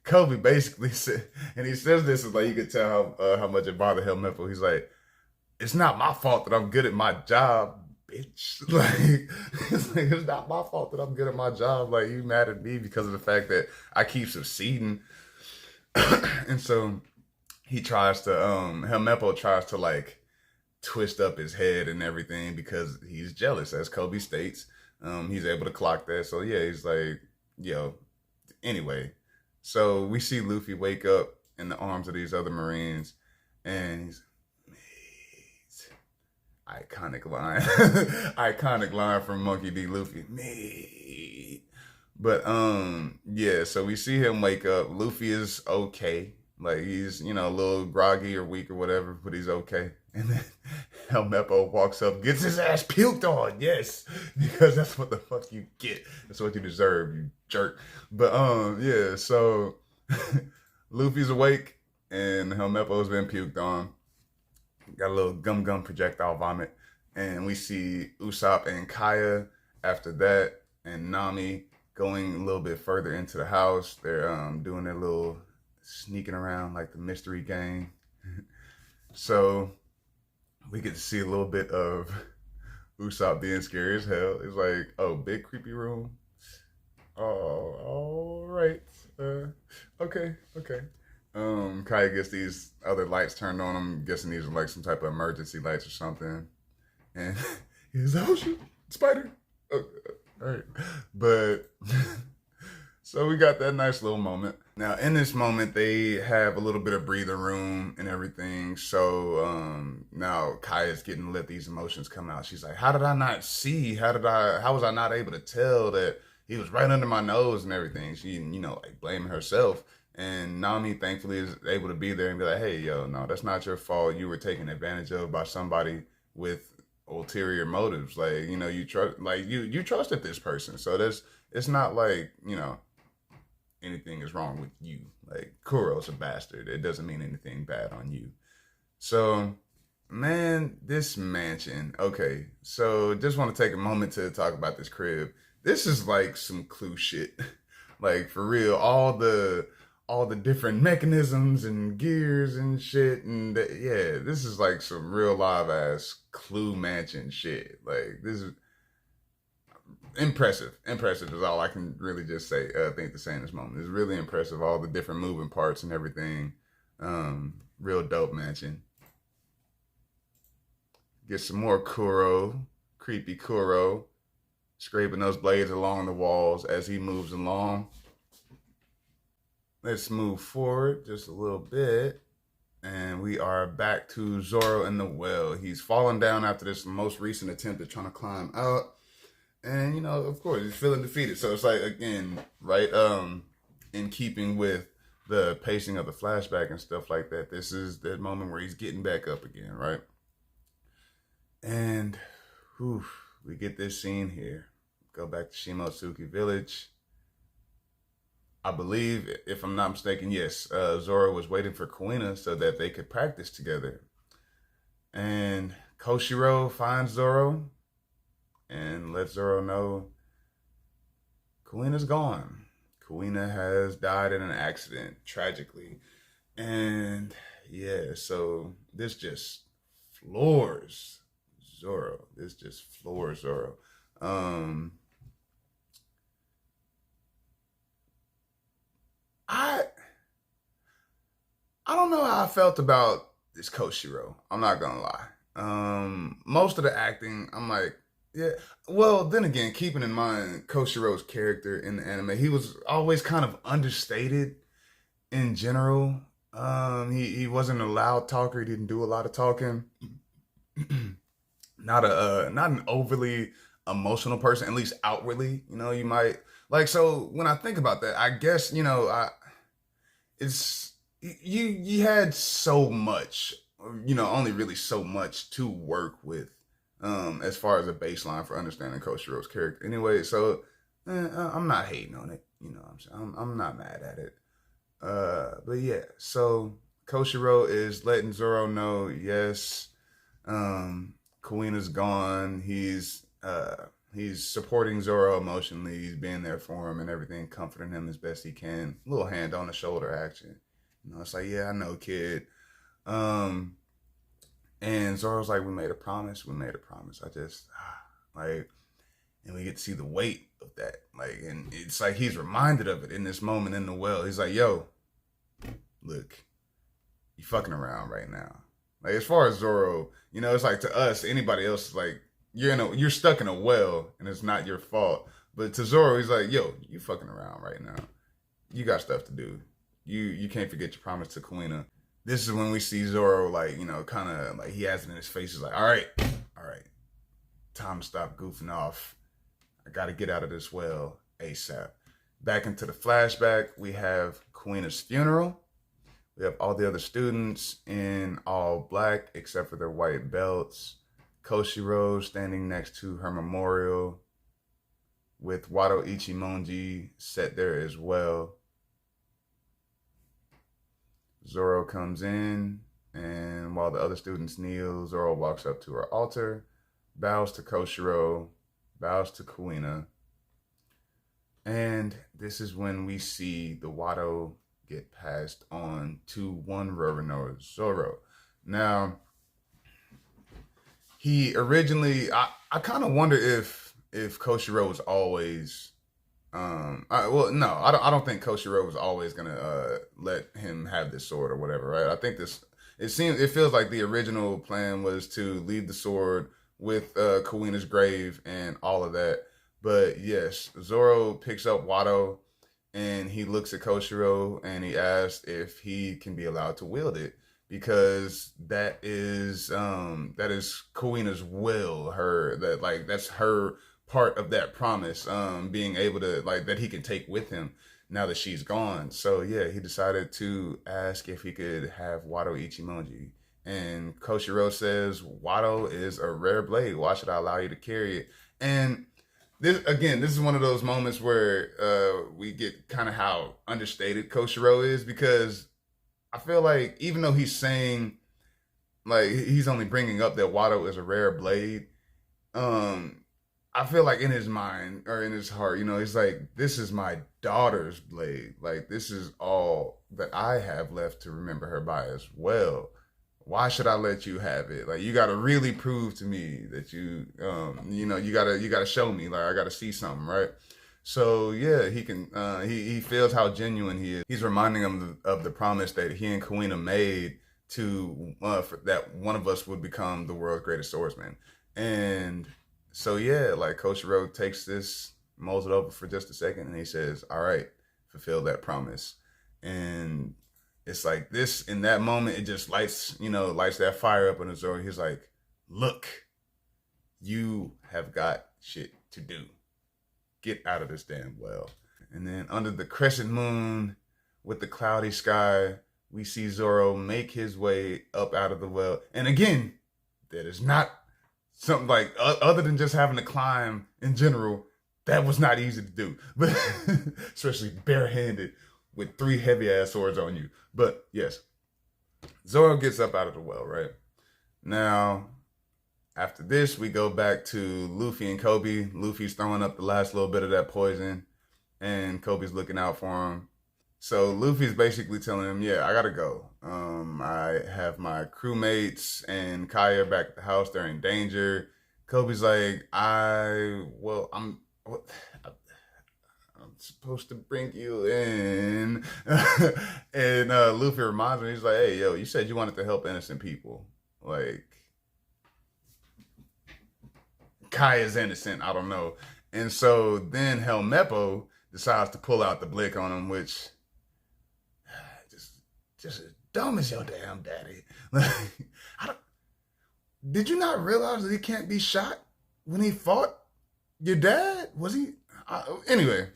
Kobe basically said, and he says this is like you could tell how much it bothered Helmeppo. He's like, it's not my fault that I'm good at my job, bitch. Like, it's not my fault that I'm good at my job. Like, you mad at me because of the fact that I keep succeeding. And so he tries to, Helmeppo tries to like twist up his head and everything because he's jealous, as Kobe states. He's able to clock that. So yeah, he's like, yo, anyway. So we see Luffy wake up in the arms of these other Marines and he's, iconic line. Iconic line from Monkey D. Luffy. Me. But yeah, so we see him wake up. Luffy is okay. Like he's, a little groggy or weak or whatever, but he's okay. And then Helmeppo walks up, gets his ass puked on, yes. Because that's what the fuck you get. That's what you deserve, you jerk. But yeah, so Luffy's awake and Helmeppo's been puked on. Got a little gum projectile vomit. And we see Usopp and Kaya after that, and Nami going a little bit further into the house. They're doing their little sneaking around like the mystery game. So we get to see a little bit of Usopp being scary as hell. It's like, oh, big creepy room. Oh, all right. Okay. Kaya gets these other lights turned on. I'm guessing these are like some type of emergency lights or something. And he's like, oh shoot, spider. Oh, all right. But so we got that nice little moment. Now in this moment, they have a little bit of breathing room and everything. So now Kaya's getting to let these emotions come out. She's like, how did I not see? How was I not able to tell that he was right under my nose and everything? She, like blaming herself. And Nami, thankfully, is able to be there and be like, hey, yo, no, that's not your fault. You were taken advantage of by somebody with ulterior motives. Like, you trust, like, you trusted this person. So it's not like, anything is wrong with you. Like, Kuro's a bastard. It doesn't mean anything bad on you. So, man, this mansion. Okay, so just want to take a moment to talk about this crib. This is like some Clue shit. Like, for real, all the different mechanisms and gears and shit. And yeah, this is like some real live ass Clue mansion shit. Like, this is impressive. Impressive is all I can really just say, think to say in this moment. It's really impressive. All the different moving parts and everything. Real dope mansion. Get some more Kuro. Creepy Kuro. Scraping those blades along the walls as he moves along. Let's move forward just a little bit. And we are back to Zoro in the well. He's fallen down after this most recent attempt at trying to climb out. And, of course, he's feeling defeated. So it's like, again, right, in keeping with the pacing of the flashback and stuff like that, this is that moment where he's getting back up again, right? And, we get this scene here. Go back to Shimotsuki Village. I believe, if I'm not mistaken, yes, Zoro was waiting for Kuina so that they could practice together. And Koshiro finds Zoro and lets Zoro know Kuina's gone. Kuina has died in an accident, tragically. And yeah, so this just floors Zoro. This just floors Zoro. I don't know how I felt about this Koshiro. I'm not gonna lie. Most of the acting, I'm like, yeah. Well, then again, keeping in mind Koshiro's character in the anime, he was always kind of understated in general. He wasn't a loud talker. He didn't do a lot of talking. Not an overly emotional person, at least outwardly. You know, you might like. So when I think about that, I guess I it's you had so much, only really so much to work with, as far as a baseline for understanding Coach Rowe's character. Anyway, so I'm not hating on it. You know, what I'm saying I'm not mad at it. But yeah, so Koshiro is letting Zoro know, yes, Kuina's gone. He's supporting Zoro emotionally. He's being there for him and everything, comforting him as best he can. A little hand on the shoulder action. You know, it's like, yeah, I know, kid. Um, and Zoro's like, we made a promise. We made a promise. I just like, and we get to see the weight of that. Like, and it's like he's reminded of it in this moment in the well. He's like, yo, look, you fucking around right now. Like, as far as Zoro, it's like to us, anybody else is like, you're stuck in a well and it's not your fault. But to Zoro, he's like, yo, you fucking around right now. You got stuff to do. You can't forget your promise to Kuina. This is when we see Zoro, like, kind of like he has it in his face. He's like, all right, time to stop goofing off. I got to get out of this well ASAP. Back into the flashback, we have Kuina's funeral. We have all the other students in all black except for their white belts. Koshiro standing next to her memorial with Wado Ichimonji set there as well. Zoro comes in, and while the other students kneel, Zoro walks up to her altar, bows to Koshiro, bows to Kuina. And this is when we see the Wado get passed on to one Roronoa, Zoro. Now, he originally, I kind of wonder if Koshiro was always, I don't think Koshiro was always gonna let him have this sword or whatever, right? I think it feels like the original plan was to leave the sword with Kuina's grave and all of that. But yes, Zoro picks up Wado and he looks at Koshiro and he asks if he can be allowed to wield it, because that is Kuina's will, that's her part of that promise, being able to, like, that he can take with him now that she's gone. So yeah, he decided to ask if he could have Wado Ichimonji. And Koshiro says, Wado is a rare blade. Why should I allow you to carry it? And this is one of those moments where we get kind of how understated Koshiro is, because I feel like even though he's saying, like, he's only bringing up that Wado is a rare blade, I feel like in his mind or in his heart, he's like, this is my daughter's blade. Like, this is all that I have left to remember her by as well. Why should I let you have it? Like, you got to really prove to me that you got to show me, like, I got to see something, right? So yeah, he feels how genuine he is. He's reminding him of the promise that he and Kuina made to that one of us would become the world's greatest swordsman. And so yeah, like, Koshiro takes this, mulls it over for just a second, and he says, all right, fulfill that promise. And it's like this, in that moment, it just lights that fire up in his Zoro. He's like, look, you have got shit to do. Get out of this damn well. And then under the crescent moon with the cloudy sky, we see Zoro make his way up out of the well. And again, that is not something like, other than just having to climb in general, that was not easy to do. But especially barehanded with 3 heavy ass swords on you. But yes, Zoro gets up out of the well, right? Now, after this, we go back to Luffy and Kobe. Luffy's throwing up the last little bit of that poison, and Kobe's looking out for him. So Luffy's basically telling him, yeah, I gotta go. I have my crewmates and Kaya back at the house. They're in danger. Kobe's like, I'm supposed to bring you in. And Luffy reminds me, he's like, hey, yo, you said you wanted to help innocent people. Like, Kaya's innocent, I don't know. And so then Helmeppo decides to pull out the blick on him, which just dumb as your damn daddy. Like, did you not realize that he can't be shot when he fought your dad? Was he? Anyway,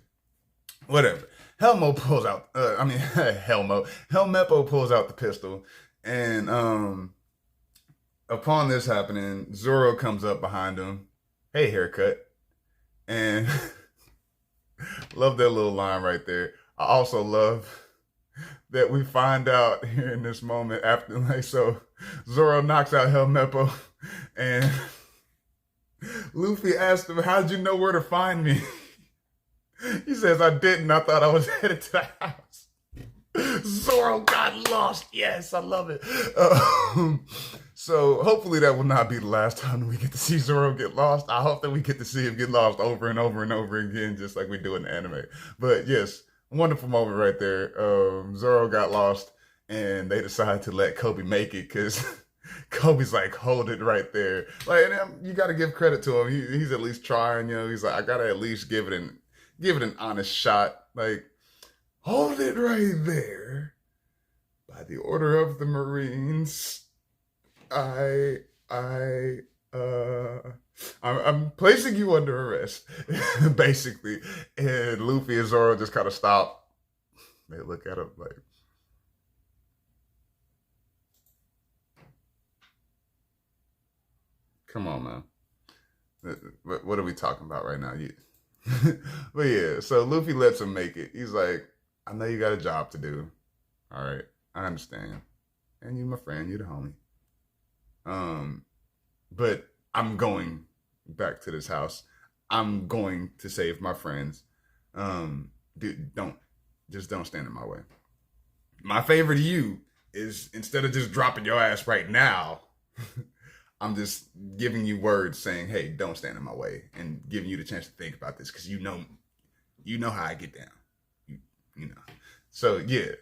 whatever. Helmepo pulls out the pistol, and upon this happening, Zoro comes up behind him. Hey, haircut. And love that little line right there. I also love that we find out here in this moment after, like, so Zoro knocks out Helmepo, and Luffy asked him, how'd you know where to find me? He says, I didn't. I thought I was headed to the house. Zoro got lost. Yes, I love it. So hopefully that will not be the last time we get to see Zoro get lost. I hope that we get to see him get lost over and over and over again, just like we do in the anime. But yes, wonderful moment right there. Zoro got lost, and they decided to let Kobe make it because Kobe's like, hold it right there. Like, and you got to give credit to him. He's at least trying. You know, he's like, I gotta at least give it an honest shot. Like, hold it right there. By the order of the Marines, I'm placing you under arrest, basically. And Luffy and Zoro just kind of stop. They look at him like, come on, man. What are we talking about right now? But yeah, so Luffy lets him make it. He's like, I know you got a job to do. All right, I understand. And you my friend, you the homie. But I'm going back to this house. I'm going to save my friends. Dude, don't stand in my way. My favor to you is, instead of just dropping your ass right now, I'm just giving you words saying, hey, don't stand in my way, and giving you the chance to think about this, because you know how I get down. You know. So yeah,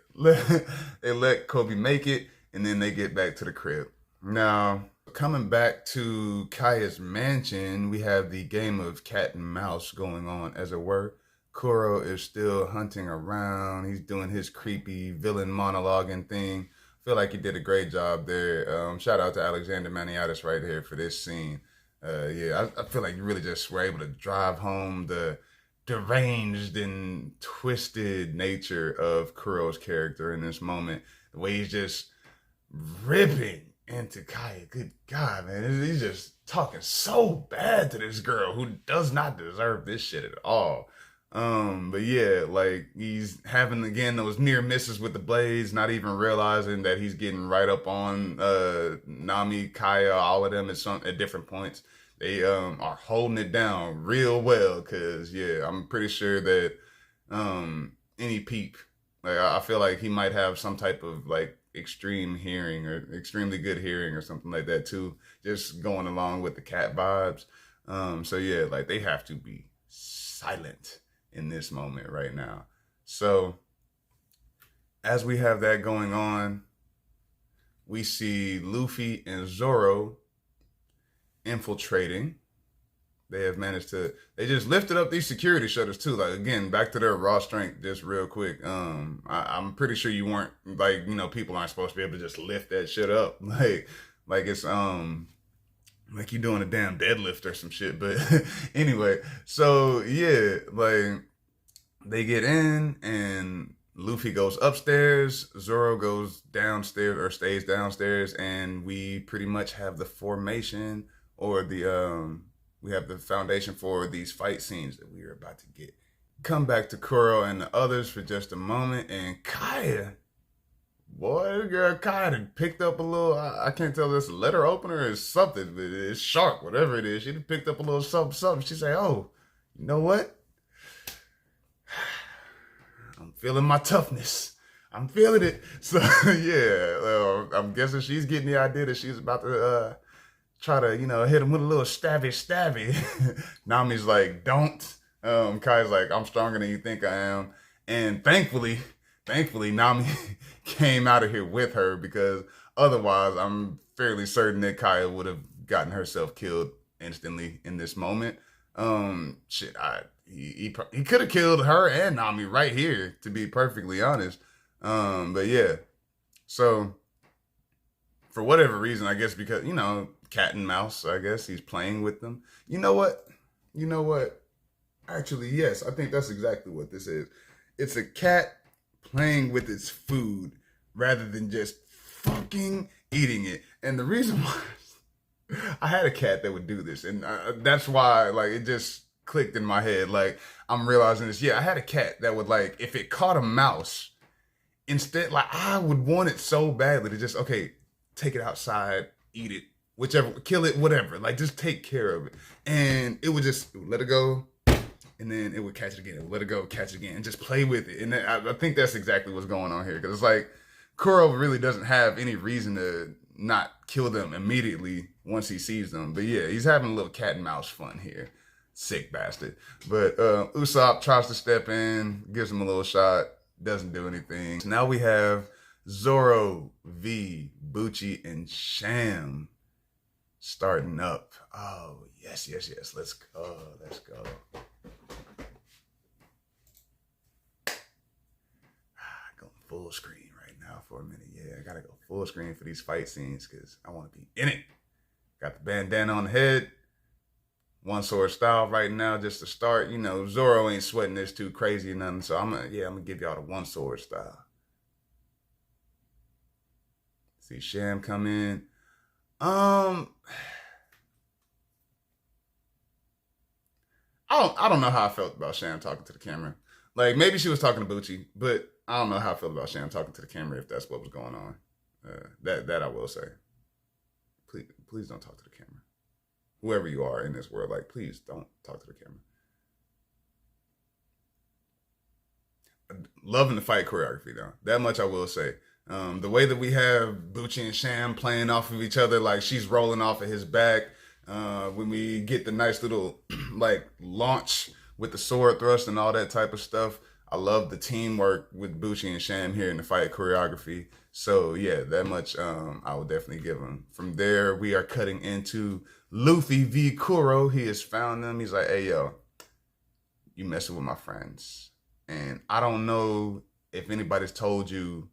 they let Kobe make it, and then they get back to the crib. Now, coming back to Kaya's mansion, we have the game of cat and mouse going on, as it were. Kuro is still hunting around. He's doing his creepy villain monologuing thing. I feel like he did a great job there. Shout out to Alexander Maniatis right here for this scene. Yeah, I feel like you really just were able to drive home the deranged and twisted nature of Kuro's character in this moment. The way he's just ripping into Kaya. Good God, man. He's just talking so bad to this girl who does not deserve this shit at all. But yeah, like, he's having, again, those near misses with the blades, not even realizing that he's getting right up on Nami, Kaya, all of them at different points. They are holding it down real well, because yeah, I'm pretty sure that any peep, like, I feel like he might have some type of like extreme hearing or extremely good hearing or something like that too, just going along with the cat vibes. So yeah, like, they have to be silent in this moment right now. So as we have that going on, we see Luffy and Zoro infiltrating. They have managed to, they just lifted up these security shutters too. Like, again, back to their raw strength, just real quick. I'm pretty sure you weren't, like, you know, people aren't supposed to be able to just lift that shit up. Like it's, like you're doing a damn deadlift or some shit. But anyway, so yeah, like, they get in and Luffy goes upstairs, Zoro goes downstairs or stays downstairs, and we pretty much have the formation, or we have the foundation for these fight scenes that we are about to get. Come back to Kuro and the others for just a moment, and Kaya, boy, girl, Kaya had picked up a little, I can't tell if it's a letter opener or something, but it's sharp, whatever it is. She picked up a little something. She said, oh, you know what? I'm feeling my toughness. I'm feeling it. So yeah, I'm guessing she's getting the idea that she's about to try to, you know, hit him with a little stabby. Nami's like, don't. Kai's like, I'm stronger than you think I am. And thankfully, Nami came out of here with her, because otherwise I'm fairly certain that Kaya would have gotten herself killed instantly in this moment. Shit, he could have killed her and Nami right here, to be perfectly honest. But yeah, So for whatever reason, I guess because, cat and mouse, I guess he's playing with them. You know what? You know what? Actually, yes, I think that's exactly what this is. It's a cat playing with its food rather than just fucking eating it. And the reason why I had a cat that would do this, and that's why, like, it just clicked in my head. Like, I'm realizing this. Yeah, I had a cat that would, like, if it caught a mouse, instead, like, I would want it so badly to just, okay, take it outside, eat it, whichever, kill it, whatever. Like, just take care of it. And it would just let it go, and then it would catch it again. It would let it go, catch it again, and just play with it. And I think that's exactly what's going on here. Because it's like, Kuro really doesn't have any reason to not kill them immediately once he sees them. But yeah, he's having a little cat and mouse fun here. Sick bastard. But Usopp tries to step in, gives him a little shot, doesn't do anything. So now we have Zoro, V, Bucci, and Sham starting up. Oh, yes. Let's go. Going full screen right now for a minute. Yeah, I gotta go full screen for these fight scenes because I want to be in it. Got the bandana on the head. One sword style right now just to start. Zoro ain't sweating this too crazy or nothing. So I'm gonna give y'all the one sword style. See Sham come in. I don't know how I felt about Sham talking to the camera. Like, maybe she was talking to Bucci, but I don't know how I feel about Sham talking to the camera if that's what was going on. That I will say. Please don't talk to the camera. Whoever you are in this world, like, please don't talk to the camera. Loving the fight choreography, though. That much I will say. The way that we have Bucci and Sham playing off of each other, like she's rolling off of his back. When we get the nice little like launch with the sword thrust and all that type of stuff. I love the teamwork with Bucci and Sham here in the fight choreography. So yeah, that much I would definitely give him. From there, we are cutting into Luffy v. Kuro. He has found them. He's like, hey, yo, you messing with my friends. And I don't know if anybody's told you,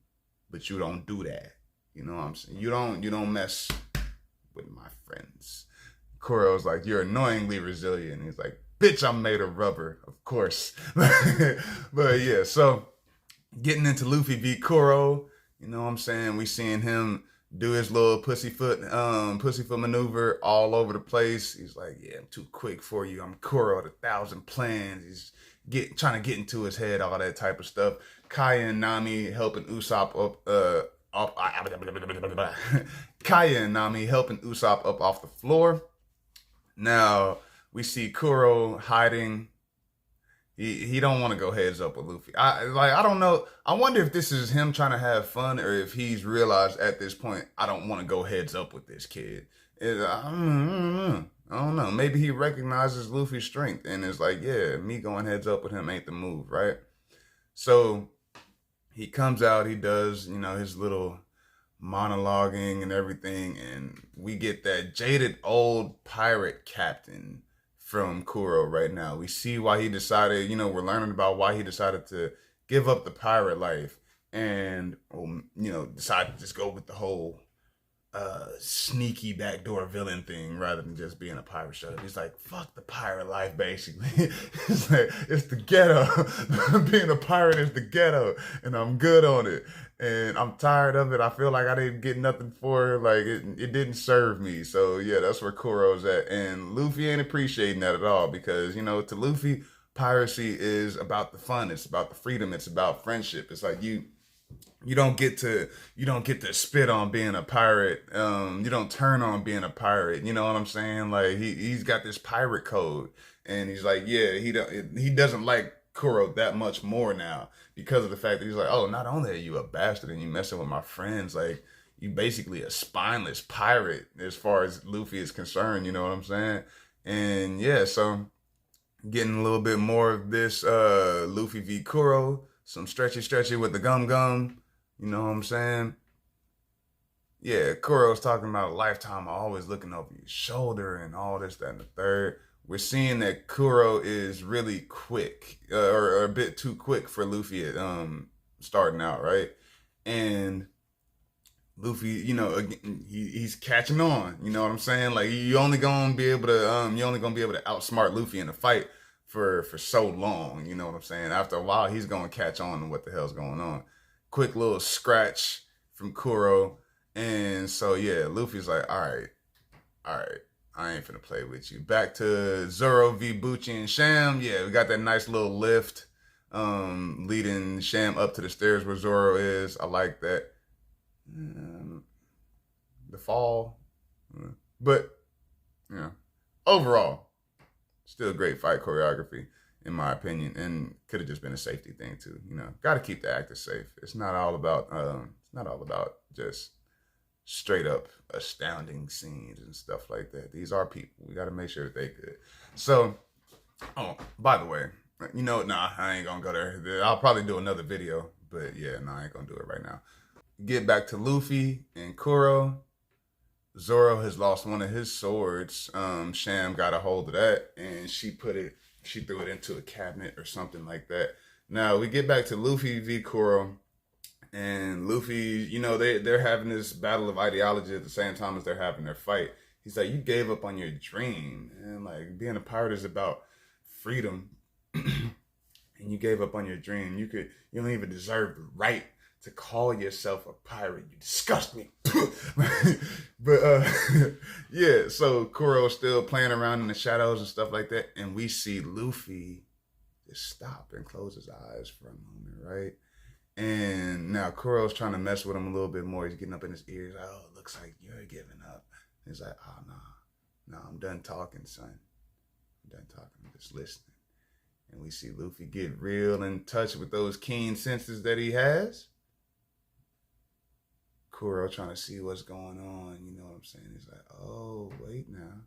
but you don't do that. You know what I'm saying? You don't mess with my friends. Kuro's like, you're annoyingly resilient. He's like, bitch, I'm made of rubber, of course. But yeah, so getting into Luffy v. Kuro, you know what I'm saying? We seeing him do his little pussyfoot maneuver all over the place. He's like, yeah, I'm too quick for you. I'm Kuro with 1,000 plans. He's trying to get into his head, all that type of stuff. Kaya and Nami helping Usopp up Kaya and Nami helping Usopp up off the floor. Now we see Kuro hiding. He don't want to go heads up with Luffy. I don't know. I wonder if this is him trying to have fun or if he's realized at this point, I don't want to go heads up with this kid. I don't know. Maybe he recognizes Luffy's strength and is like, yeah, me going heads up with him ain't the move, right? So he comes out, he does, his little monologuing and everything, and we get that jaded old pirate captain from Kuro right now. We see why he decided, we're learning about why he decided to give up the pirate life and, decide to just go with the whole sneaky backdoor villain thing rather than just being a pirate. Shut up. He's like, fuck the pirate life, basically. It's like, it's the ghetto. Being a pirate is the ghetto, and I'm good on it. And I'm tired of it. I feel like I didn't get nothing for it. Like, it didn't serve me. So, yeah, that's where Kuro's at. And Luffy ain't appreciating that at all because, to Luffy, piracy is about the fun. It's about the freedom. It's about friendship. It's like you don't get to spit on being a pirate. You don't turn on being a pirate. You know what I'm saying? Like he's got this pirate code, and he's like, yeah, he doesn't like Kuro that much more now because of the fact that he's like, oh, not only are you a bastard and you messing with my friends, like you basically a spineless pirate as far as Luffy is concerned. You know what I'm saying? And yeah, so getting a little bit more of this Luffy v. Kuro, some stretchy with the gum. You know what I'm saying? Yeah, Kuro's talking about a lifetime of always looking over your shoulder and all this, that, and the third. We're seeing that Kuro is really quick, or a bit too quick for Luffy at starting out, right? And Luffy, you know, again, he's catching on. You know what I'm saying? Like you only gonna be able to outsmart Luffy in a fight for so long. You know what I'm saying? After a while, he's gonna catch on to what the hell's going on. Quick little scratch from Kuro, and so yeah, Luffy's like, all right, I ain't finna play with you. Back to Zoro v Bucci and Sham. Yeah, we got that nice little lift, leading Sham up to the stairs where Zoro is. I like that. The fall, but you know, overall, still great fight choreography in my opinion, and could have just been a safety thing too. You know, got to keep the actors safe. It's not all about just straight up astounding scenes and stuff like that. These are people. We got to make sure that they good. So, oh, by the way, you know, nah, I ain't gonna go there. I'll probably do another video, but yeah, nah, I ain't gonna do it right now. Get back to Luffy and Kuro. Zoro has lost one of his swords. Sham got a hold of that, and she threw it into a cabinet or something like that. Now we get back to Luffy v Kuro, and Luffy, you know, they're having this battle of ideology at the same time as they're having their fight. He's like, you gave up on your dream, and like being a pirate is about freedom, and you gave up on your dream. You don't even deserve the right to call yourself a pirate. You disgust me. But yeah, so Kuro's still playing around in the shadows and stuff like that, and we see Luffy just stop and close his eyes for a moment, right? And now Kuro's trying to mess with him a little bit more. He's getting up in his ears. Like, oh, it looks like you're giving up. And he's like, oh, no, I'm done talking, son. I'm done talking. I'm just listening. And we see Luffy get real in touch with those keen senses that he has. Kuro trying to see what's going on. You know what I'm saying? He's like, oh, wait now.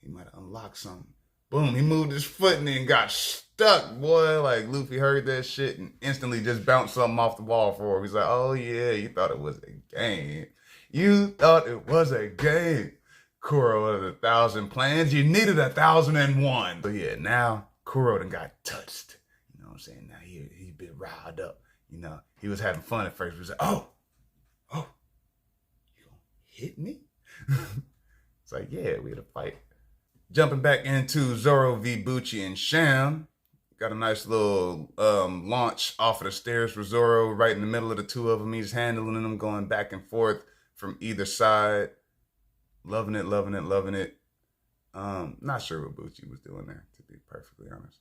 He might have unlocked something. Boom, he moved his foot and then got stuck, boy. Like, Luffy heard that shit and instantly just bounced something off the wall for him. He's like, oh, yeah, you thought it was a game. You thought it was a game. Kuro had 1,000 plans. You needed 1,001. So, yeah, now Kuro done got touched. You know what I'm saying? Now he been riled up. You know, he was having fun at first. He was like, oh, you gonna hit me? It's like, yeah, we had a fight. Jumping back into Zoro v Bucci and Sham. Got a nice little launch off of the stairs for Zoro right in the middle of the two of them. He's handling them, going back and forth from either side. Loving it, loving it, loving it. Not sure what Bucci was doing there, to be perfectly honest.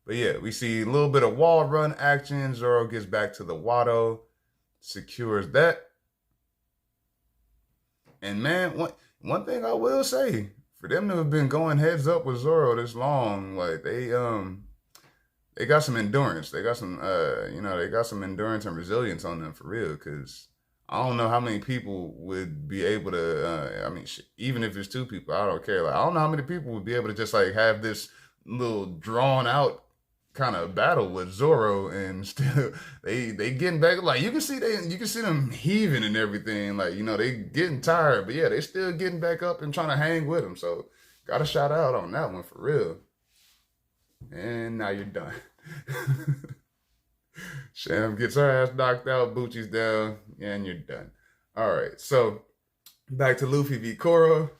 But yeah, we see a little bit of wall run action. Zoro gets back to the Wado, secures that. And man, one thing I will say, for them to have been going heads up with Zoro this long, like they got some endurance. They got some they got some endurance and resilience on them for real. Because I don't know how many people would be able to. Even if it's two people, I don't care. Like, I don't know how many people would be able to just like have this little drawn out kind of battle with Zoro, and still they getting back. Like you can see them heaving and everything. Like, you know, they getting tired, but yeah, they still getting back up and trying to hang with him. So got a shout out on that one for real. And now you're done. Sham gets her ass knocked out. Bucci's down, and you're done. All right, so back to Luffy v Kuro.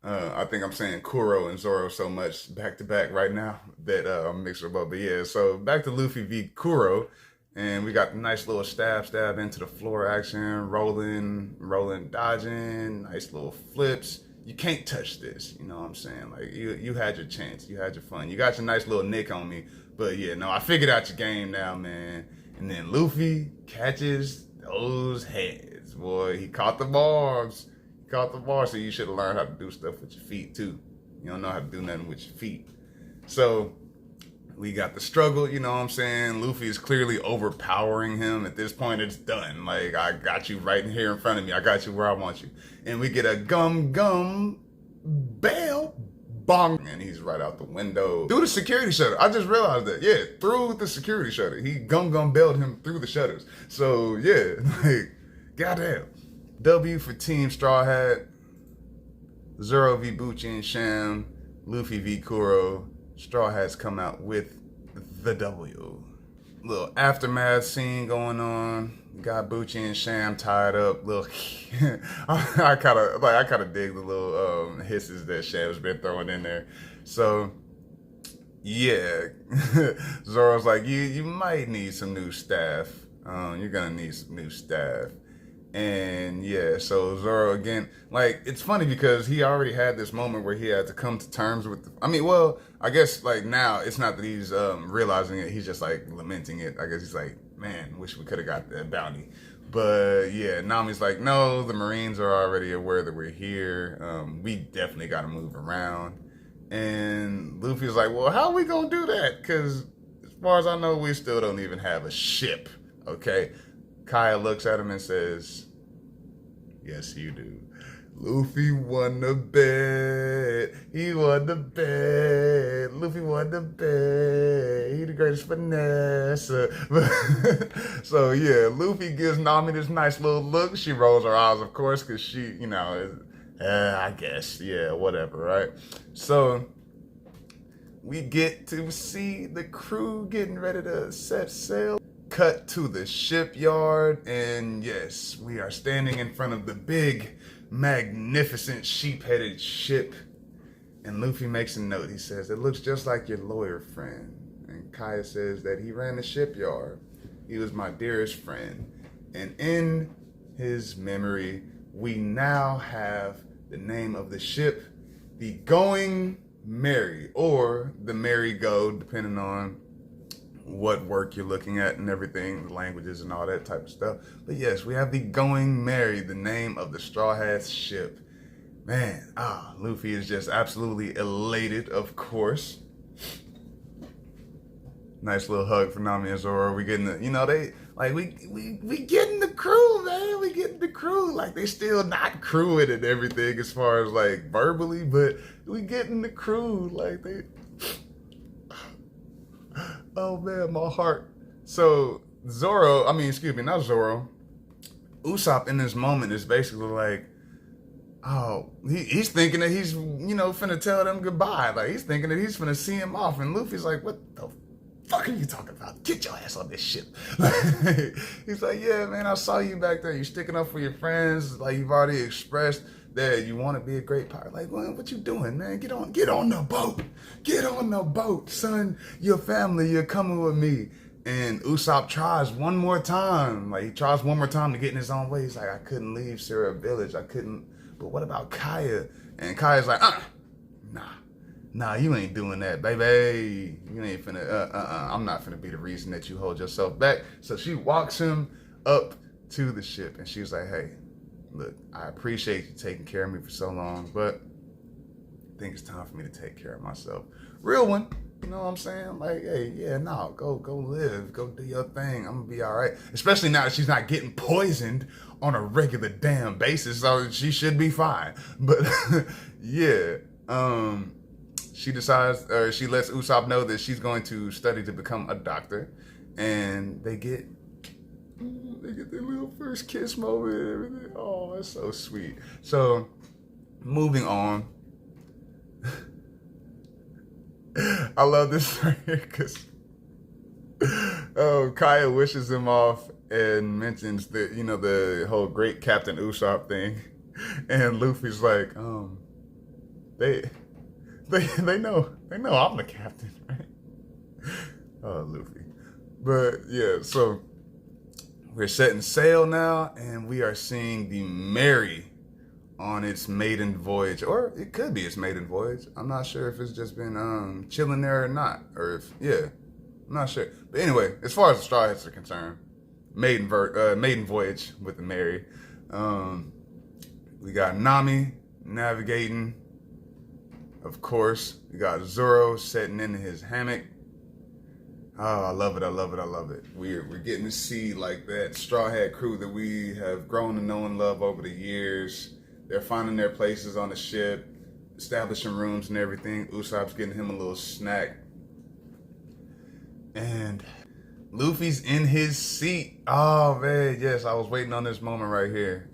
I think I'm saying Kuro and Zoro so much back to back right now that I'm mixed them up. But yeah, so back to Luffy v Kuro, and we got a nice little stab into the floor action, rolling, dodging, nice little flips. You can't touch this, you know what I'm saying? Like you had your chance, you had your fun, you got your nice little nick on me. But yeah, no, I figured out your game now, man. And then Luffy catches those heads, boy. He caught the barbs. So you should have learned how to do stuff with your feet too. You don't know how to do nothing with your feet. So we got the struggle, you know what I'm saying? Luffy is clearly overpowering him. At this point, it's done. Like, I got you right here in front of me. I got you where I want you. And we get a gum bail bong, and he's right out the window through the security shutter. I just realized that. Yeah, through the security shutter. He gum bailed him through the shutters. So yeah, like, goddamn. W for Team Straw Hat. Zoro v Bucci and Sham. Luffy v Kuro. Straw Hats come out with the W. Little aftermath scene going on. got Bucci and Sham tied up. Little, I kind of dig the little hisses that Sham's been throwing in there. So yeah, Zoro's like, you might need some new staff. You're gonna need some new staff. And yeah, so Zoro again, like, it's funny because he already had this moment where he had to come to terms with, I guess like now it's not that he's realizing it, he's just like lamenting it. I guess he's like, man, wish we could have got that bounty. But yeah, Nami's like, no, the Marines are already aware that we're here. We definitely got to move around. And Luffy's like, well, how are we gonna do that? Because as far as I know, we still don't even have a ship. Okay. Kaya looks at him and says, yes, you do. Luffy won the bet. He won the bet. Luffy won the bet. He the greatest finesse. So yeah, Luffy gives Nami this nice little look. She rolls her eyes, of course, because she, I guess, yeah, whatever, right? So we get to see the crew getting ready to set sail. Cut to the shipyard, and yes, we are standing in front of the big, magnificent sheep-headed ship. And Luffy makes a note. He says, it looks just like your lawyer friend. And Kaya says that he ran the shipyard. He was my dearest friend. And in his memory, we now have the name of the ship, the Going Merry, or the Merry Go, depending on what work you're looking at and everything, the languages and all that type of stuff. But yes, we have the Going Merry, the name of the Straw Hat's ship. Man, Luffy is just absolutely elated, of course. Nice little hug for Nami and Zoro. We getting we getting the crew, man. We getting the crew. Like, they still not crewing and everything as far as like verbally, but we getting the crew. Like, they. Oh man, my heart. So not Zoro. Usopp in this moment is basically like, he's thinking that he's, finna tell them goodbye. Like, he's thinking that he's finna see him off. And Luffy's like, what the fuck are you talking about? Get your ass on this ship. He's like, yeah, man, I saw you back there. You're sticking up for your friends. Like, you've already expressed that you want to be a great pirate. Like, well, what you doing, man? Get on the boat. Get on the boat, son. Your family, you're coming with me. And Usopp tries one more time. Like, he tries one more time to get in his own way. He's like, I couldn't leave Sarah Village. I couldn't. But what about Kaya? And Kaya's like, nah, you ain't doing that, baby. You ain't finna, I'm not finna be the reason that you hold yourself back. So she walks him up to the ship, and she's like, hey, look, I appreciate you taking care of me for so long, but I think it's time for me to take care of myself. Real one, you know what I'm saying? Like, hey, yeah, no, go live, go do your thing. I'm gonna be all right. Especially now that she's not getting poisoned on a regular damn basis, so she should be fine. But yeah, she decides, or she lets Usopp know that she's going to study to become a doctor, and they get their little first kiss moment and everything. Oh, that's so sweet. So, moving on. I love this right here because Kaya wishes him off and mentions that, the whole great Captain Usopp thing. And Luffy's like, they know I'm the captain, right? Oh, Luffy. But yeah, so we're setting sail now, and we are seeing the Mary on its maiden voyage, or it could be its maiden voyage. I'm not sure if it's just been chilling there or not, or if, yeah, I'm not sure. But anyway, as far as the Straw Hats are concerned, maiden voyage with the Mary. We got Nami navigating, of course. We got Zoro sitting in his hammock. Oh, I love it. We're getting to see like that Straw Hat crew that we have grown to know and love over the years. They're finding their places on the ship, establishing rooms and everything. Usopp's getting him a little snack. And Luffy's in his seat. Oh man, yes, I was waiting on this moment right here.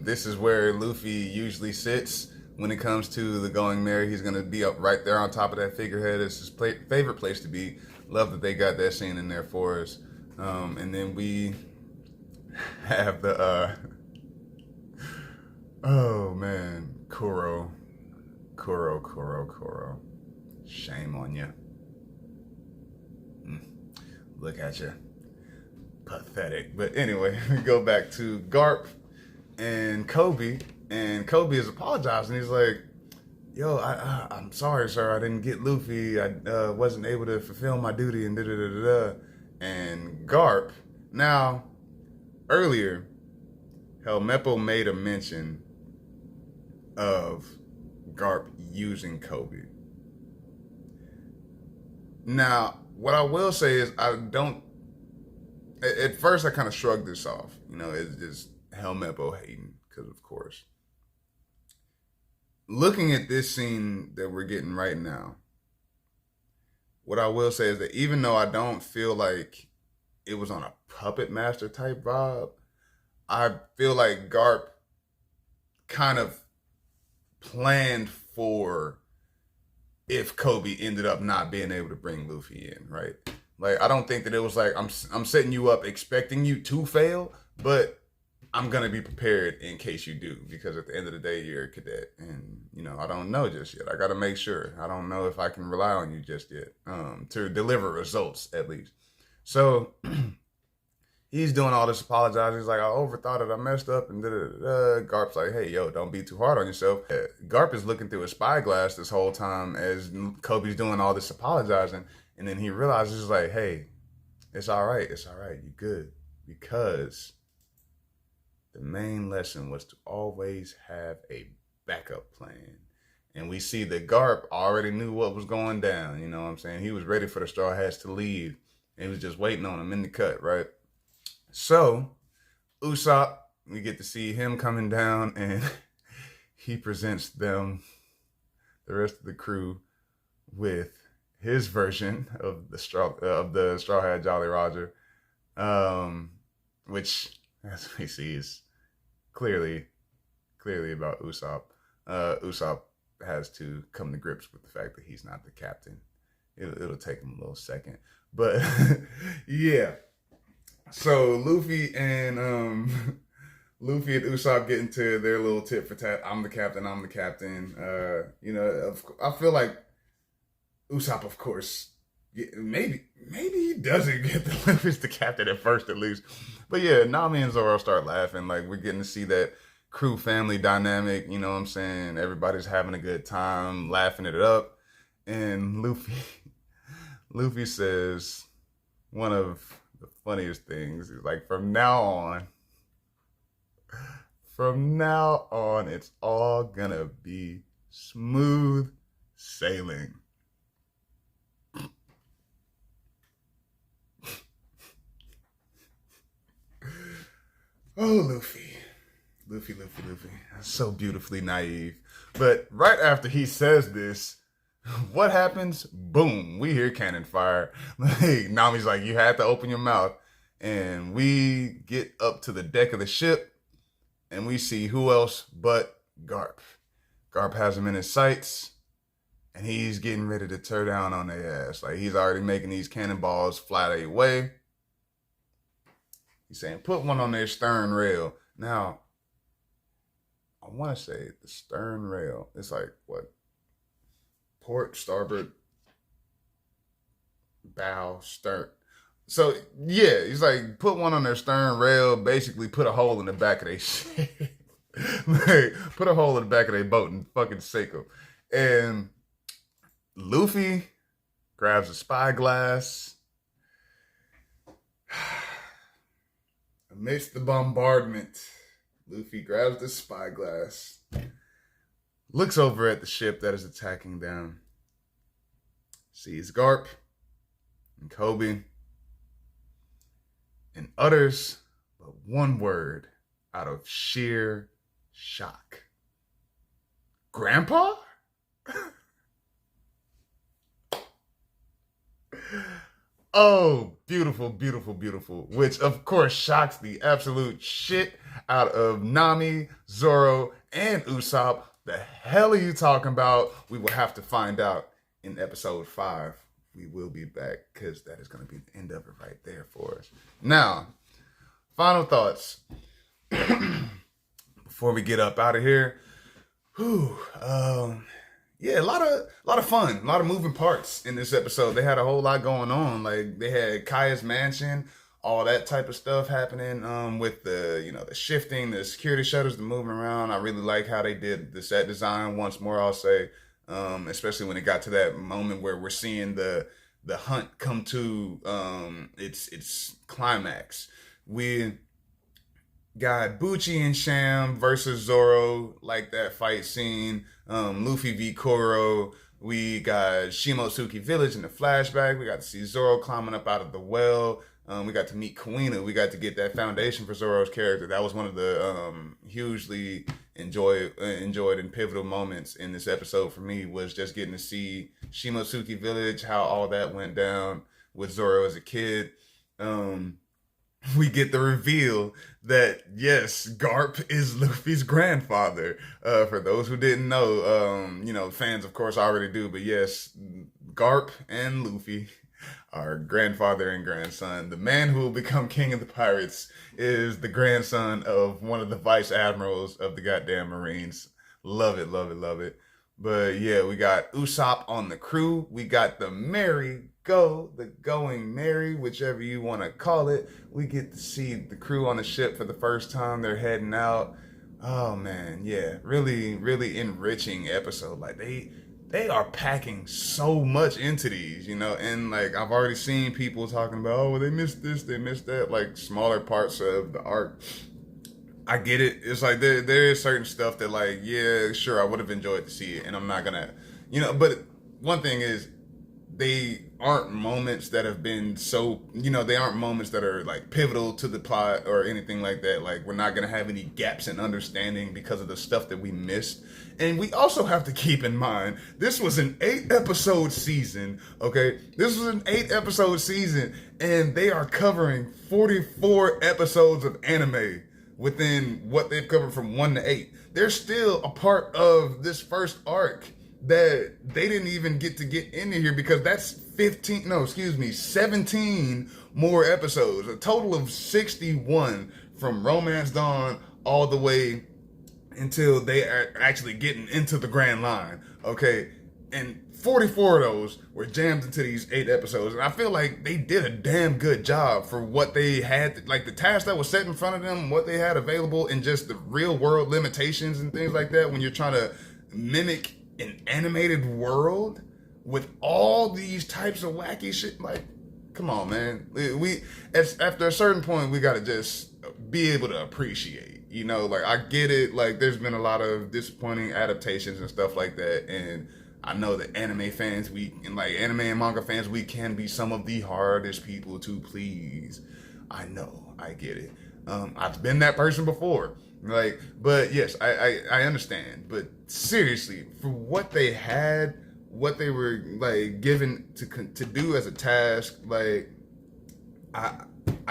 This is where Luffy usually sits when it comes to the Going Merry. He's gonna be up right there on top of that figurehead. It's his favorite place to be. Love that they got that scene in there for us. And then we have the oh man, Kuro. Shame on you. Look at you. Pathetic. But anyway, we go back to Garp and Kobe. And Kobe is apologizing. He's like, yo, I'm sorry, sir. I didn't get Luffy. I wasn't able to fulfill my duty and da-da-da-da-da. And Garp, now, earlier, Helmeppo made a mention of Garp using Kobe. Now, what I will say is at first I kind of shrugged this off. You know, it's just Helmeppo hating, because of course. Looking at this scene that we're getting right now, what I will say is that even though I don't feel like it was on a puppet master type vibe, I feel like Garp kind of planned for if Kobe ended up not being able to bring Luffy in, right? Like, I don't think that it was like, I'm setting you up expecting you to fail, but I'm going to be prepared in case you do, because at the end of the day, you're a cadet. And, you know, I don't know just yet. I got to make sure. I don't know if I can rely on you just yet to deliver results, at least. So he's doing all this apologizing. He's like, I overthought it. I messed up. And da-da-da-da. Garp's like, hey, yo, don't be too hard on yourself. Garp is looking through a spyglass this whole time as Kobe's doing all this apologizing. And then he realizes, like, hey, it's all right. It's all right. You good. Because the main lesson was to always have a backup plan. And we see that Garp already knew what was going down. You know what I'm saying? He was ready for the Straw Hats to leave. And he was just waiting on them in the cut, right? So, Usopp, we get to see him coming down, and he presents them, the rest of the crew, with his version of the Straw Hat Jolly Roger, which, as we see, is clearly about Usopp. Usopp has to come to grips with the fact that he's not the captain. It'll take him a little second, but yeah. So Luffy and Usopp get into their little tit for tat. I'm the captain. You know, I feel like Usopp, of course, maybe he doesn't get the Luffy's the captain at first, at least. But yeah, Nami and Zoro start laughing. Like, we're getting to see that crew family dynamic. You know what I'm saying? Everybody's having a good time, laughing it up. And Luffy says one of the funniest things. He's like, from now on, it's all gonna be smooth sailing. Oh, Luffy. That's so beautifully naive. But right after he says this, what happens? Boom, we hear cannon fire. Like, Nami's like, you had to open your mouth. And we get up to the deck of the ship, and we see who else but Garp. Garp has him in his sights, and he's getting ready to tear down on their ass. Like, he's already making these cannonballs fly their way. He's saying, put one on their stern rail. Now, I want to say the stern rail. It's like, what? Port, starboard, bow, stern. So, yeah, he's like, put one on their stern rail, basically put a hole in the back of their ship. Like, put a hole in the back of their boat and fucking sink them. And Luffy grabs a spyglass. Amidst the bombardment, Luffy grabs the spyglass, looks over at the ship that is attacking them, sees Garp and Kobe, and utters but one word out of sheer shock. Grandpa? Oh, beautiful, beautiful, beautiful. Which, of course, shocks the absolute shit out of Nami, Zoro, and Usopp. The hell are you talking about? We will have to find out in episode 5. We will be back, because that is going to be the end of it right there for us. Now, Final thoughts before we get up out of here. Whew, yeah, a lot of fun, a lot of moving parts in this episode. They had a whole lot going on. Like they had Kaya's mansion, all that type of stuff happening. With the shifting, the security shutters, the moving around. I really like how they did the set design. Once more, I'll say, especially when it got to that moment where we're seeing the hunt come to its climax. We got Bucci and Sham versus Zoro, like that fight scene. Luffy v Kuro. We got Shimotsuki Village in the flashback. We got to see Zoro climbing up out of the well. We got to meet Kuina. We got to get that foundation for Zoro's character. That was one of the hugely enjoyed and pivotal moments in this episode for me, was just getting to see Shimotsuki Village, how all that went down with Zoro as a kid. We get the reveal that, yes, Garp is Luffy's grandfather. For those who didn't know, fans, of course, already do, but yes, Garp and Luffy are grandfather and grandson. The man who will become king of the pirates is the grandson of one of the vice admirals of the goddamn Marines. Love it, love it, love it. But yeah, we got Usopp on the crew. We got the going merry, whichever you want to call it. We get to see the crew on the ship for the first time. They're heading out. Oh man, yeah, really, really enriching episode. Like they are packing so much into these, and like I've already seen people talking about, oh, well, they missed this, they missed that, like smaller parts of the arc. I get it. It's like there is certain stuff that, like, yeah, sure, I would have enjoyed to see it, and I'm not gonna, but one thing is, they aren't moments that have been so, they aren't moments that are like pivotal to the plot or anything like that. Like, we're not going to have any gaps in understanding because of the stuff that we missed. And we also have to keep in mind, this was an 8-episode season, okay? This was an 8-episode season, and they are covering 44 episodes of anime within what they've covered from 1 to 8. They're still a part of this first arc that they didn't even get to get into here, because that's 17 more episodes, a total of 61 from Romance Dawn all the way until they are actually getting into the Grand Line, okay? And 44 of those were jammed into these 8 episodes, and I feel like they did a damn good job for what they had, like the task that was set in front of them, what they had available, and just the real world limitations and things like that when you're trying to mimic an animated world with all these types of wacky shit. Like, come on, man. After a certain point, we gotta just be able to appreciate, like, I get it, like there's been a lot of disappointing adaptations and stuff like that, and I know that anime fans, anime and manga fans, we can be some of the hardest people to please. I know, I get it. I've been that person before. Like, but yes, I understand. But seriously, for what they had, what they were like given to do as a task, like I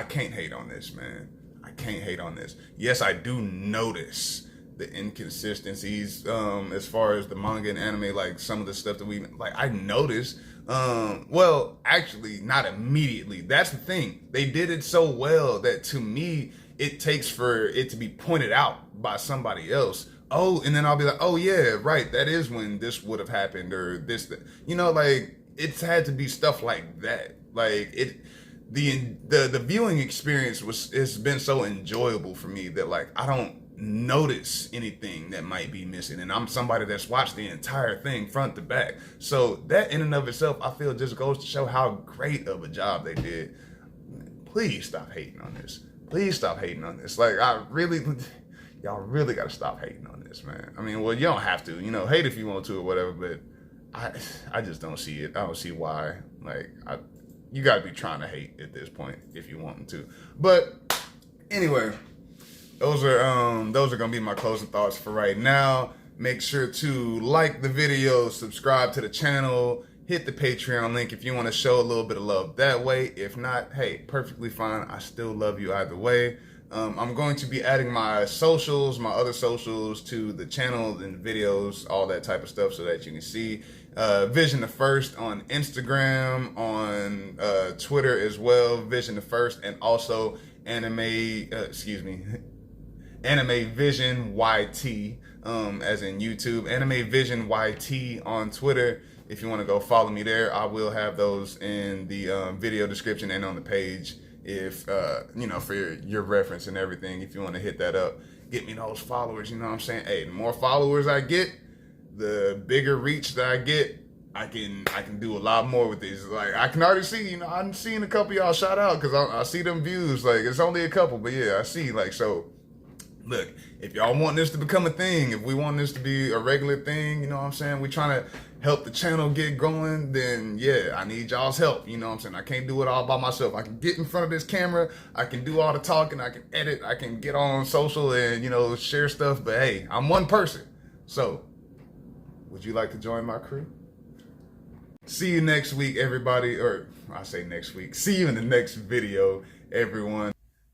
can't hate on this, man. I can't hate on this. Yes, I do notice the inconsistencies as far as the manga and anime, like some of the stuff that I noticed. Well, actually, not immediately. That's the thing. They did it so well that, to me, it takes for it to be pointed out by somebody else. Oh, and then I'll be like, oh yeah, right, that is when this would have happened, or this, like, it's had to be stuff like that. Like, the viewing experience has been so enjoyable for me that, like, I don't notice anything that might be missing, and I'm somebody that's watched the entire thing front to back. So that in and of itself, I feel, just goes to show how great of a job they did. Please stop hating on this. Please stop hating on this. Like, y'all really gotta stop hating on this, man. I mean, well, you don't have to, hate if you want to or whatever, but I just don't see it. I don't see why. Like, you gotta be trying to hate at this point if you want to. But anyway, those are gonna be my closing thoughts for right now. Make sure to like the video, subscribe to the channel, hit the Patreon link if you want to show a little bit of love that way. If not, hey, perfectly fine. I still love you either way. I'm going to be adding my socials, my other socials, to the channel and videos, all that type of stuff, so that you can see Vision the First on Instagram, on Twitter as well, Vision the First, and also Anime Vision YT, as in YouTube, Anime Vision YT on Twitter. If you want to go follow me there, I will have those in the video description and on the page. If for your reference and everything, if you want to hit that up, get me those followers. You know what I'm saying? Hey, the more followers I get, the bigger reach that I get. I can do a lot more with these. Like, I can already see, I'm seeing a couple of y'all shout out because I see them views. Like, it's only a couple, but yeah, I see. Like, so look, if y'all want this to become a thing, if we want this to be a regular thing, you know what I'm saying? We trying to help the channel get going, then yeah, I need y'all's help. You know what I'm saying? I can't do it all by myself. I can get in front of this camera, I can do all the talking, I can edit, I can get on social and, share stuff, but hey, I'm one person. So, would you like to join my crew? See you next week, everybody, or I say next week. See you in the next video, everyone.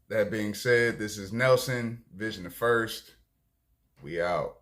That being said, this is Nelson, Vision the First. We out.